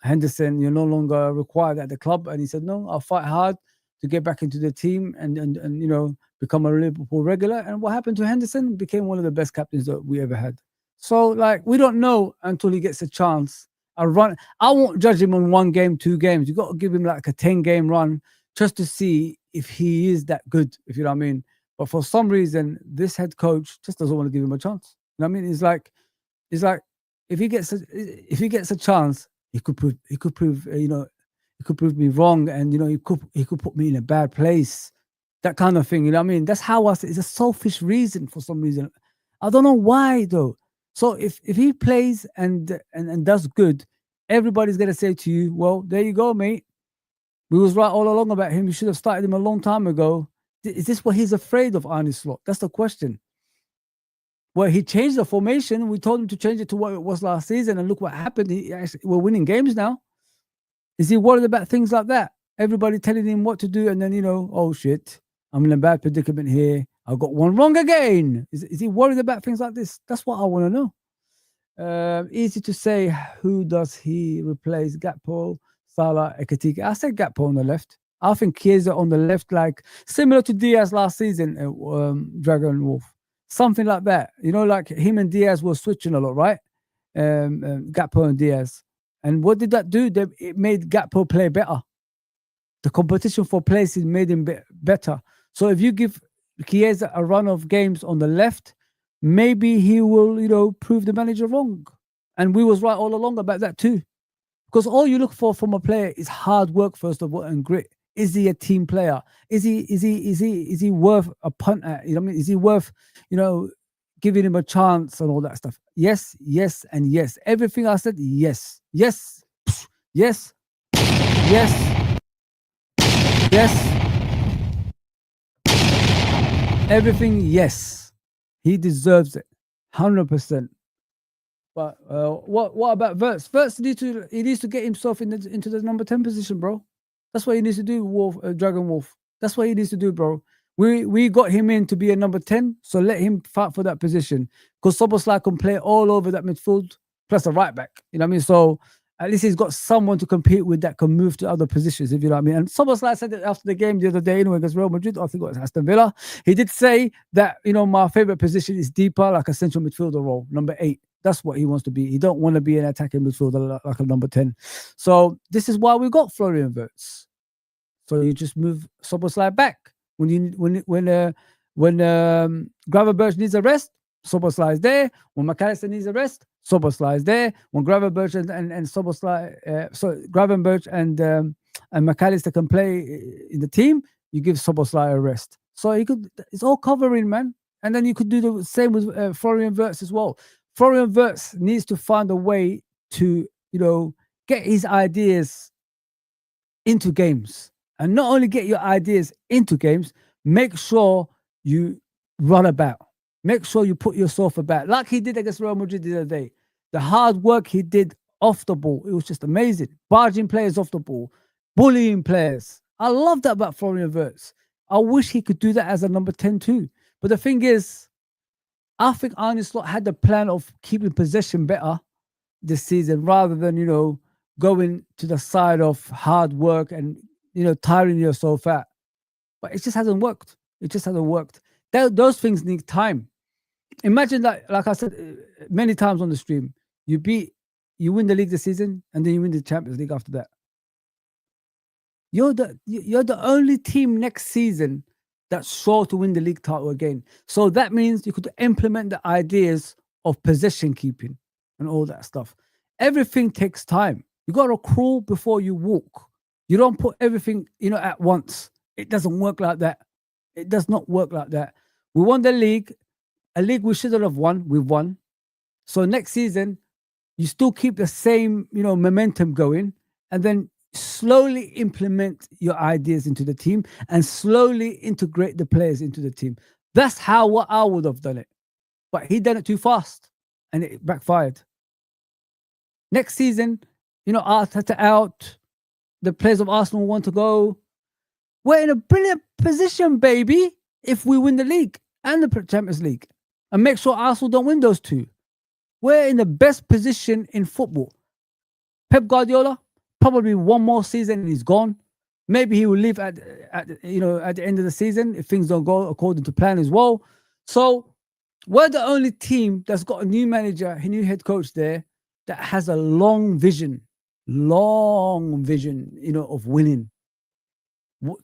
Henderson, you're no longer required at the club. And he said, no, I'll fight hard to get back into the team and become a Liverpool regular. And what happened to Henderson? Became one of the best captains that we ever had. So, like, we don't know until he gets a chance. I won't judge him on 1 game, 2 games. You got to give him like a 10-game run just to see if he is that good, if you know what I mean. But for some reason, this head coach just doesn't want to give him a chance. You know what I mean? It's like if he gets a chance, he could prove me wrong, and he could put me in a bad place. That kind of thing. You know what I mean? That's how it's a selfish reason for some reason. I don't know why though. So if he plays and does good, everybody's gonna say to you, well, there you go, mate. We was right all along about him. You should have started him a long time ago. Is this what he's afraid of, Arne Slot? That's the question. Well, he changed the formation. We told him to change it to what it was last season, and look what happened. We're winning games now. Is he worried about things like that? Everybody telling him what to do, and then oh shit, I'm in a bad predicament here. I got one wrong again. Is he worried about things like this? That's what I want to know. Easy to say, who does he replace? Gakpo, Salah, Ekitike. I said Gakpo on the left. I think Chiesa on the left, like similar to Diaz last season, Dragon Wolf. Something like that. Like him and Diaz were switching a lot, right? Gakpo and Diaz. And what did that do? It made Gakpo play better. The competition for places made him better. So if you give Chiesa a run of games on the left, maybe he will, prove the manager wrong. And we was right all along about that too. Because all you look for from a player is hard work, first of all, and grit. Is he a team player? Is he worth a punt at? You know what I mean? Is he worth, giving him a chance and all that stuff? Yes, yes, and yes. Everything I said, yes. Yes. Yes. Yes. Yes. Everything, yes. He deserves it. 100%. But what about Wirtz? Wirtz he needs to get himself into the number 10 position, bro. That's what he needs to do, Dragon Wolf. That's what he needs to do, bro. We got him in to be a number 10, so let him fight for that position. Because Szoboszlai can play all over that midfield, plus a right back. You know what I mean? So at least he's got someone to compete with that can move to other positions, if you know what I mean. And Szoboszlai said it after the game the other day anyway against Real Madrid. I think it was Aston Villa. He did say that, my favorite position is deeper, like a central midfielder role, number 8. That's what he wants to be. He don't want to be an attacking midfielder like a number 10. So this is why we got Florian Wirtz. So you just move Szoboszlai back. When Gravenberch needs a rest, Szoboszlai is there. When McAllister needs a rest, Szoboszlai is there. When Gravenberch and Szoboszlai, Gravenberch and McAllister can play in the team, you give Szoboszlai a rest. So it's all covering, man. And then you could do the same with Florian Wirtz as well. Florian Wirtz needs to find a way to, get his ideas into games. And not only get your ideas into games, make sure you run about. Make sure you put yourself about. Like he did against Real Madrid the other day. The hard work he did off the ball, it was just amazing. Barging players off the ball, bullying players. I love that about Florian Wirtz. I wish he could do that as a number 10 too. But the thing is, I think Arne Slot had the plan of keeping possession better this season rather than, going to the side of hard work and, tiring yourself out. But it just hasn't worked. It just hasn't worked. Those things need time. Imagine that, like I said many times on the stream, you win the league this season and then you win the Champions League after that. You're the only team next season that's sure to win the league title again. So that means you could implement the ideas of possession keeping and all that stuff. Everything takes time. You got to crawl before you walk. You don't put everything, at once. It doesn't work like that. It does not work like that. We won the league, a league we shouldn't have won. We've won. So next season, you still keep the same, momentum going, and then slowly implement your ideas into the team and slowly integrate the players into the team. That's what I would have done it. But he done it too fast and it backfired. Next season, Arteta out, the players of Arsenal want to go. We're in a brilliant position, baby, if we win the league and the Champions League. And make sure Arsenal don't win those two. We're in the best position in football. Pep Guardiola, probably one more season and he's gone. Maybe he will leave at the end of the season if things don't go according to plan as well. So we're the only team that's got a new manager, a new head coach there that has a long vision, of winning.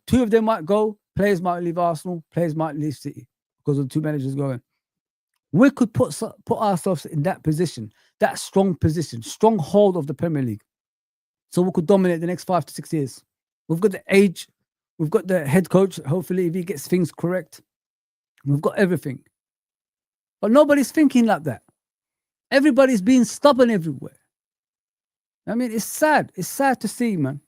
Two of them might go. Players might leave Arsenal. Players might leave City because of the two managers going. We could put ourselves in that position, that strong position, strong hold of the Premier League. So we could dominate the next 5 to 6 years. We've got the age. We've got the head coach. Hopefully, if he gets things correct, we've got everything. But nobody's thinking like that. Everybody's being stubborn everywhere. I mean, it's sad. It's sad to see, man.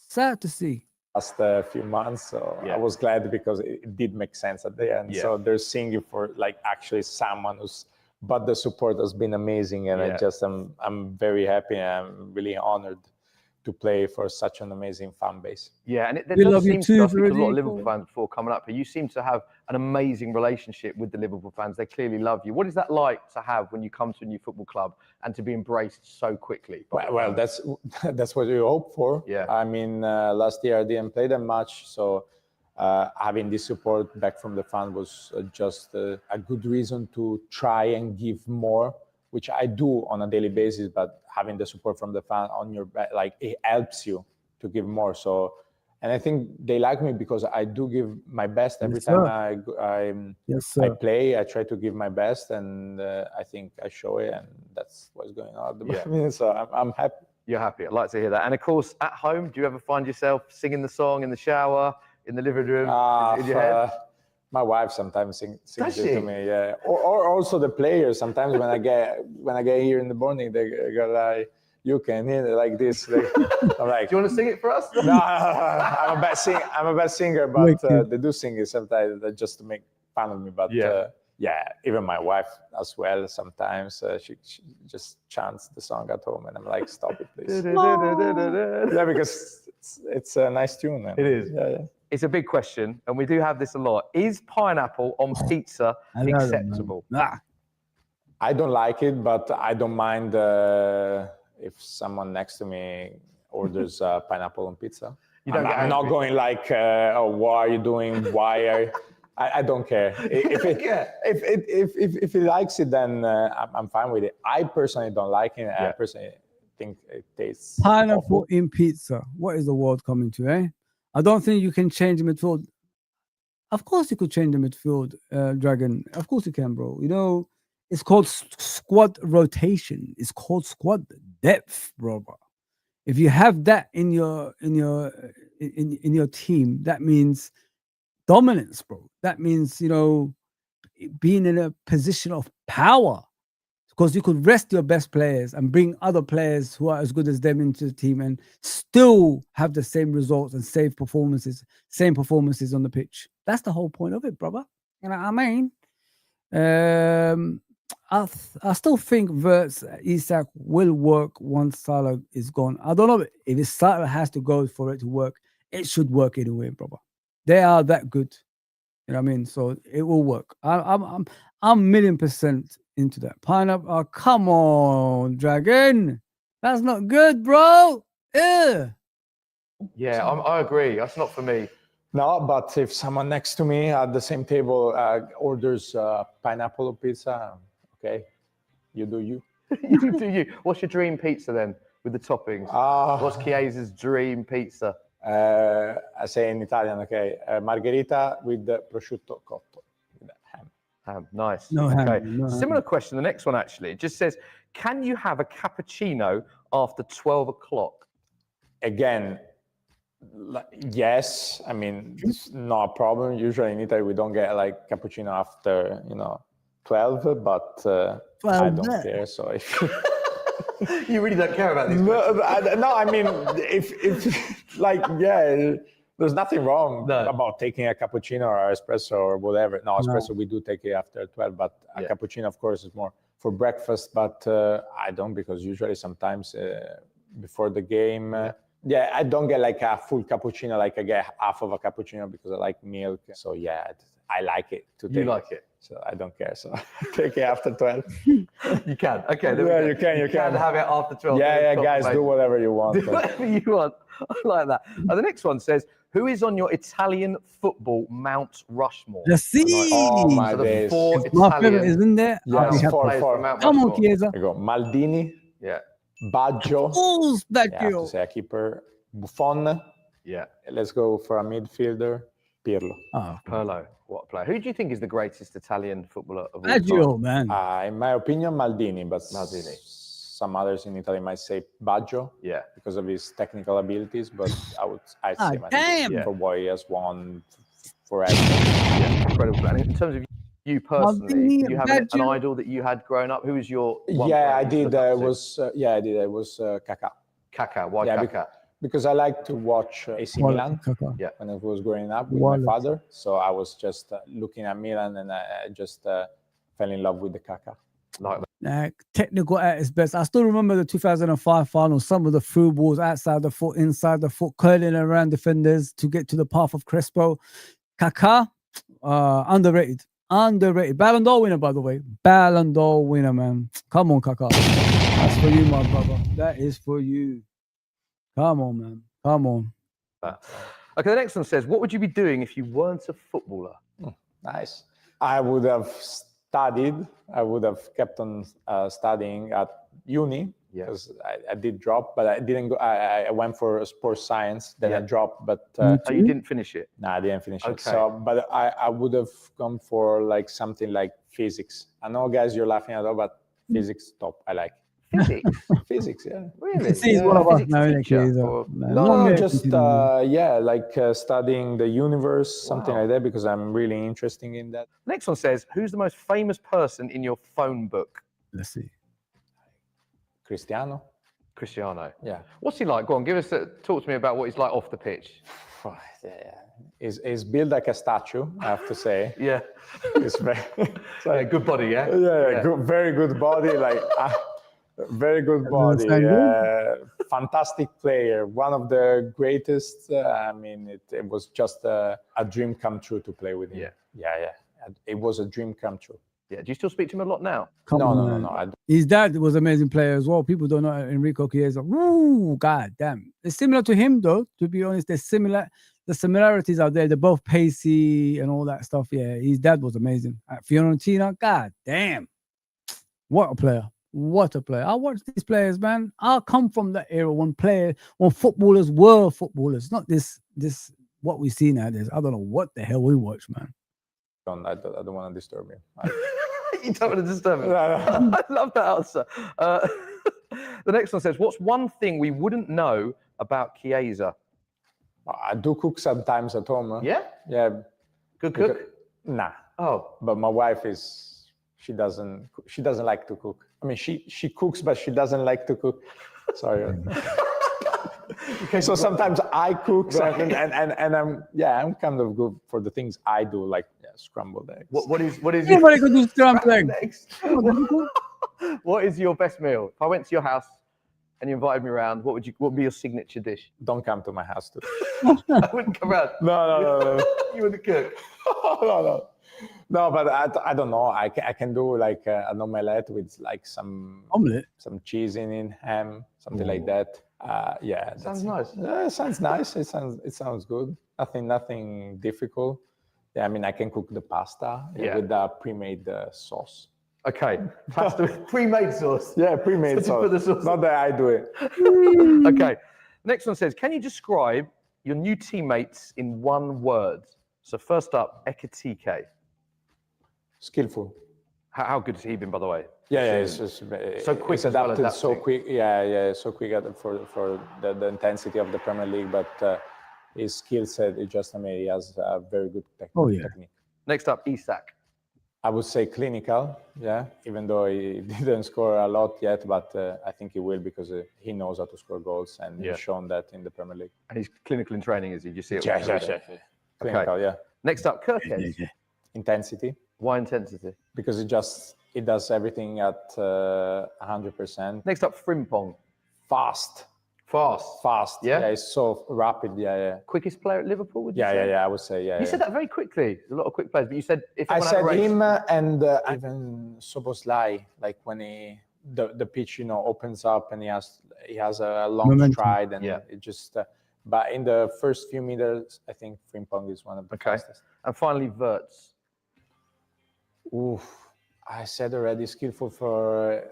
Sad to see. Last few months, so Yeah. I was glad because it did make sense at the end. Yeah. So they're seeing you for actually someone but the support has been amazing, and I'm very happy and I'm really honored to play for such an amazing fan base. Yeah, and there We does love you seem too, to, I think, a lot of Federico. Liverpool fans before coming up here, you seem to have an amazing relationship with the Liverpool fans. They clearly love you. What is that like to have when you come to a new football club and to be embraced so quickly? Well, that's what you hope for. Yeah. I mean, last year I didn't play that much, so having this support back from the fan was just a good reason to try and give more, which I do on a daily basis. But having the support from the fan on your back, it helps you to give more. So, and I think they like me because I do give my best every Yes, time sir. I play. I try to give my best, and I think I show it, and that's what's going on at the moment. So I'm happy. You're happy. I'd like to hear that. And of course, at home, do you ever find yourself singing the song in the shower, in the living room, in your head? My wife sometimes sings Does it she? to me, yeah. Or also the players. Sometimes when I get here in the morning, they go like, "You can hear it like this." I'm like, Do you want to sing it for us? no, I'm a bad singer, but they do sing it sometimes just to make fun of me. But even my wife as well. Sometimes she just chants the song at home, and I'm like, "Stop it, please." Yeah, because it's a nice tune, man. It is. Yeah. It's a big question, and we do have this a lot. Is pineapple on pizza I know that, man. acceptable? I don't like it, but I don't mind if someone next to me orders pineapple on pizza. I'm not going like, "Oh, what are you doing? Why are?" I don't care. If he likes it, then I'm fine with it. I personally don't like it. I personally think it tastes Pineapple awful. in pizza. What is the world coming to, eh? I don't think you can change the midfield. Of course you could change the midfield, Dragon. Of course you can, bro. It's called squad rotation. It's called squad depth, brother. If you have that in your team, that means dominance, bro. That means being in a position of power, because you could rest your best players and bring other players who are as good as them into the team and still have the same results and same performances on the pitch. That's the whole point of it, brother. You know what I mean? I still think Verts Isak will work once Salah is gone. I don't know if Salah has to go for it to work. It should work anyway, brother. They are that good. You know what I mean? So it will work. I'm 1,000,000% into that. Pineapple. Oh, come on, Dragon. That's not good, bro. Ew. Yeah, I agree. That's not for me. No, but if someone next to me at the same table orders pineapple pizza, okay, you do you. You do you. What's your dream pizza then with the toppings? What's Chiesa's dream pizza? I say in Italian, okay, margherita with the prosciutto cotto, with ham. Ham, nice. No okay. ham, no Similar ham. question. The next one actually, it just says, can you have a cappuccino after 12 o'clock? Again, yes. I mean, it's not a problem. Usually in Italy we don't get like cappuccino after 12, but I don't care. So if You really don't care about these no, I mean, if like, yeah, there's nothing wrong about taking a cappuccino or espresso or whatever. No, espresso we do take it after 12, but a cappuccino, of course, is more for breakfast. But I don't, because usually sometimes before the game, I don't get like a full cappuccino. Like I get half of a cappuccino because I like milk. So yeah, I like it to take. You like it? So I don't care. So take it after 12. You can. Okay. Yeah, you can have it after 12. Yeah, guys, do whatever you want. Do whatever you want. I like that. The next one says, who is on your Italian football Mount Rushmore? Let's see. Oh my So the days. 4 My Italian favorite is in there. Yes, players four. from Mount Come on, Rushmore. Chiesa. I go Maldini, Yeah. Baggio. Who's that I have girl? to say a keeper. Buffon. Yeah. Let's go for a midfielder. Pirlo. Oh, Pirlo. What a player. Who do you think is the greatest Italian footballer of all Baggio, time? man. In my opinion, Maldini, but Maldini. some others in Italy might say Baggio Yeah. because of his technical abilities, but I'd say Maldini damn. for what he has won forever. Yeah. Incredible. And in terms of you personally, Maldini, do you have an Baggio. idol that you had growing up? Who was your one Yeah, player I you did. stood up It to? was I did. It was Kaká. Kaká. Why Yeah, Kaká? Because I like to watch AC Milan Yeah. when I was growing up with Wallet. my father. So I was just looking at Milan and I just fell in love with the Kaká. Like that. Technical at its best. I still remember the 2005 final. Some of the through balls outside the foot, inside the foot, curling around defenders to get to the path of Crespo. Kaká, underrated. Ballon d'Or winner, by the way. Ballon d'Or winner, man. Come on, Kaká. That's for you, my brother. That is for you. Come on, man. Come on. Okay, the next one says, what would you be doing if you weren't a footballer? Nice. I would have studied. I would have kept on studying at uni because I did drop, but I didn't go. I went for sports science. Then I dropped, but Oh, you didn't finish it? no, I didn't finish it. Okay. So, but I would have gone for like something like physics. I know, guys, you're laughing at all, but physics top. I like Physics? physics. Yeah. Really? See, he's one of us Physics now, isn't he, teacher, Chiesa? or- Man, No, long way just continuing. like studying the universe, something Wow. like that, because I'm really interested in that. Next one says, who's the most famous person in your phone book? Let's see. Cristiano. Cristiano. Yeah. What's he like? Go on, talk to me about what he's like off the pitch. Yeah. He's built like a statue, I have to say. Yeah. He's very, Yeah, good body, yeah? Good, very good body, like very good body. sound good. Fantastic player, one of the greatest. I mean, it was just a dream come true to play with him. Yeah. It was a dream come true. Yeah. Do you still speak to him a lot now? No. His dad was an amazing player as well. People don't know Enrico Chiesa. Woo, god damn. It's similar to him though, to be honest. The similarities are there. They're both pacey and all that stuff. Yeah, his dad was amazing. At Fiorentina, god damn. What a player. I watch these players, man. I come from that era when footballers were footballers. Not this what we see nowadays. I don't know what the hell we watch, man. I don't want to disturb you. You don't want to disturb him. No. I love that answer. The next one says, what's one thing we wouldn't know about Chiesa? I do cook sometimes at home. Huh? Yeah? Yeah. Good cook? Nah. Oh. But my wife she doesn't like to cook. I mean, she cooks, but she doesn't like to cook. Sorry. So sometimes I cook, and I'm kind of good for the things I do, like scrambled eggs. What is Anybody could do scrambled eggs. eggs? What is your best meal? If I went to your house and you invited me around, what would be your signature dish? Don't come to my house too. I wouldn't come around. No. You wouldn't cook. No, but I don't know. I can do like an omelette with like some cheese in ham, something like that. Yeah, Sounds nice. It sounds nice. It sounds good. Nothing difficult. Yeah, I mean, I can cook the pasta with the pre-made sauce. Okay, pasta with pre-made sauce. Yeah, pre-made So you sauce. put the sauce. Not that I do it. Okay, next one says, can you describe your new teammates in one word? So first up, Ekitike. Skillful. How good has he been, by the way? Yeah, it's so quick. It's adapted so quick. Yeah, so quick for the intensity of the Premier League. But his skill set is just amazing. He has a very good technique. Next up, Isak. I would say clinical. Yeah, even though he didn't score a lot yet, but I think he will because he knows how to score goals, and he's shown that in the Premier League. And he's clinical in training, is he? Do you see it? Yeah. Clinical, yeah. Next up, Kirkhead. Intensity. Why intensity? Because it does everything at 100%. Next up, Frimpong. Fast. Yeah, it's so rapid. Yeah. Quickest player at Liverpool, would you say? Yeah, I would say. You said that very quickly. There's a lot of quick players, but you said if I said race, him and even Soboslai, like when the pitch opens up and he has a long stride and it just. But in the first few meters, I think Frimpong is one of the fastest. And finally, Wirtz. Oof, I said already skillful for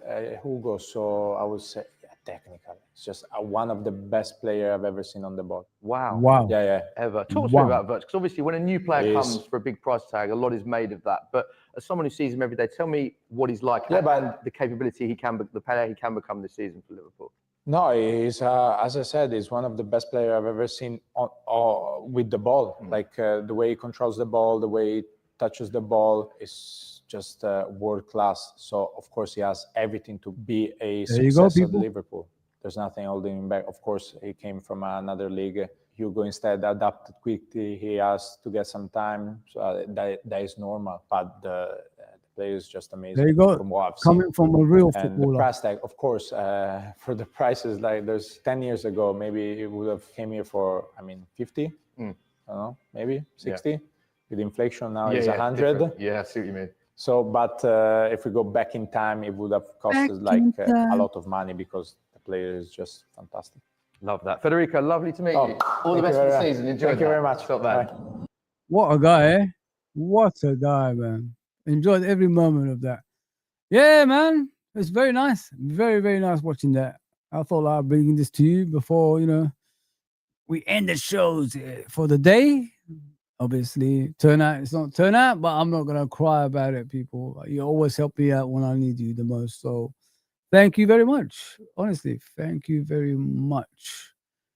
Hugo, so I would say technical. It's just one of the best player I've ever seen on the ball. Wow. Yeah. Ever. Talk to me about Wirtz, because obviously when a new player comes for a big price tag, a lot is made of that. But as someone who sees him every day, tell me what he's like and the capability the player he can become this season for Liverpool. No, he's as I said, he's one of the best players I've ever seen with the ball. Like the way he controls the ball, the way he touches the ball is just world class. So of course he has everything to be a success at Liverpool. There's nothing holding him back. Of course he came from another league. Hugo instead adapted quickly. He has to get some time. So that is normal. But the player is just amazing. There you go. From what I've Coming seen. from a real And footballer. the price tag, of course, for the prices, like there's 10 years ago, maybe he would have came here for, 50. I don't know, maybe 60. With inflation now, it's 100. Yeah, I see what you mean. So, but if we go back in time, it would have cost us like a lot of money because the player is just fantastic. Love that. Federico, lovely to meet you. All the best for the season. Enjoy. Thank you very much. Felt bad. What a guy, eh? What a guy, man. Enjoyed every moment of that. Yeah, man. It's very nice. Very, very nice watching that. I thought I'd bring this to you before, we end the shows for the day. Obviously, turnout, it's not turnout, but I'm not going to cry about it, people. You always help me out when I need you the most. So thank you very much. Honestly, thank you very much.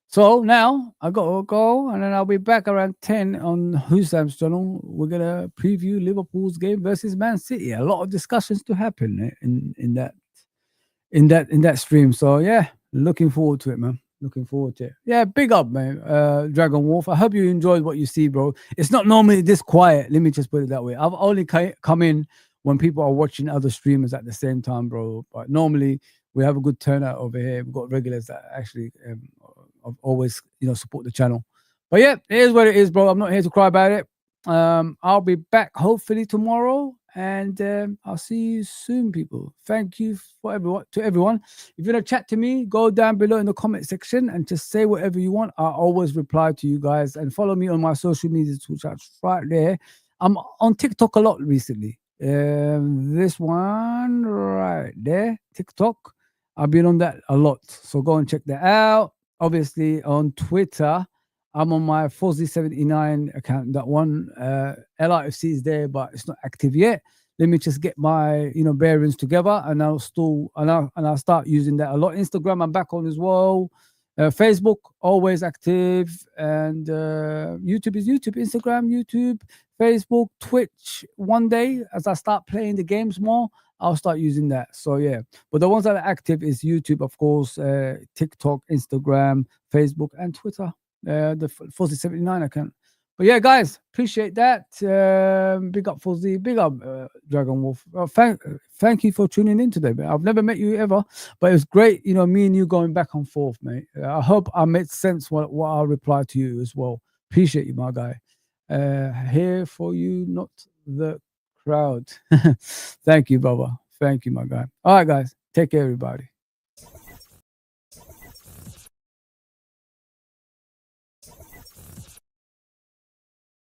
So now I got to go, and then I'll be back around 10 on Husam's channel. We're going to preview Liverpool's game versus Man City. A lot of discussions to happen in that stream. So yeah, looking forward to it, man. Looking forward to it. Yeah, big up, man. Dragon Wolf. I hope you enjoyed what you see, bro. It's not normally this quiet. Let me just put it that way. I've only come in when people are watching other streamers at the same time, bro. But normally we have a good turnout over here. We've got regulars that actually always, support the channel. But yeah, it is what it is, bro. I'm not here to cry about it. I'll be back hopefully tomorrow. And I'll see you soon, people. Thank you to everyone. If you want to chat to me, go down below in the comment section and just say whatever you want. I always reply to you guys. And follow me on my social media tools right there. I'm on TikTok a lot recently. This one right there, TikTok. I've been on that a lot. So go and check that out. Obviously on Twitter, I'm on my Fozi79 account. That one, LIFC is there, but it's not active yet. let me just get my bearings together, and I'll start using that a lot. Instagram I'm back on as well. Facebook always active, and YouTube is YouTube. Instagram, YouTube, Facebook, Twitch. One day as I start playing the games more, I'll start using that. So yeah, but the ones that are active is YouTube, of course, TikTok, Instagram, Facebook, and Twitter. The Fozi 79 account. But yeah, guys, appreciate that. Big up Fozi, big up Dragon Wolf. Thank you for tuning in today, man. I've never met you ever, but it was great, me and you going back and forth, mate. I hope I made sense what I replied to you as well. Appreciate you, my guy. Here for you, not the crowd. Thank you, brother. Thank you, my guy. All right, guys. Take care, everybody.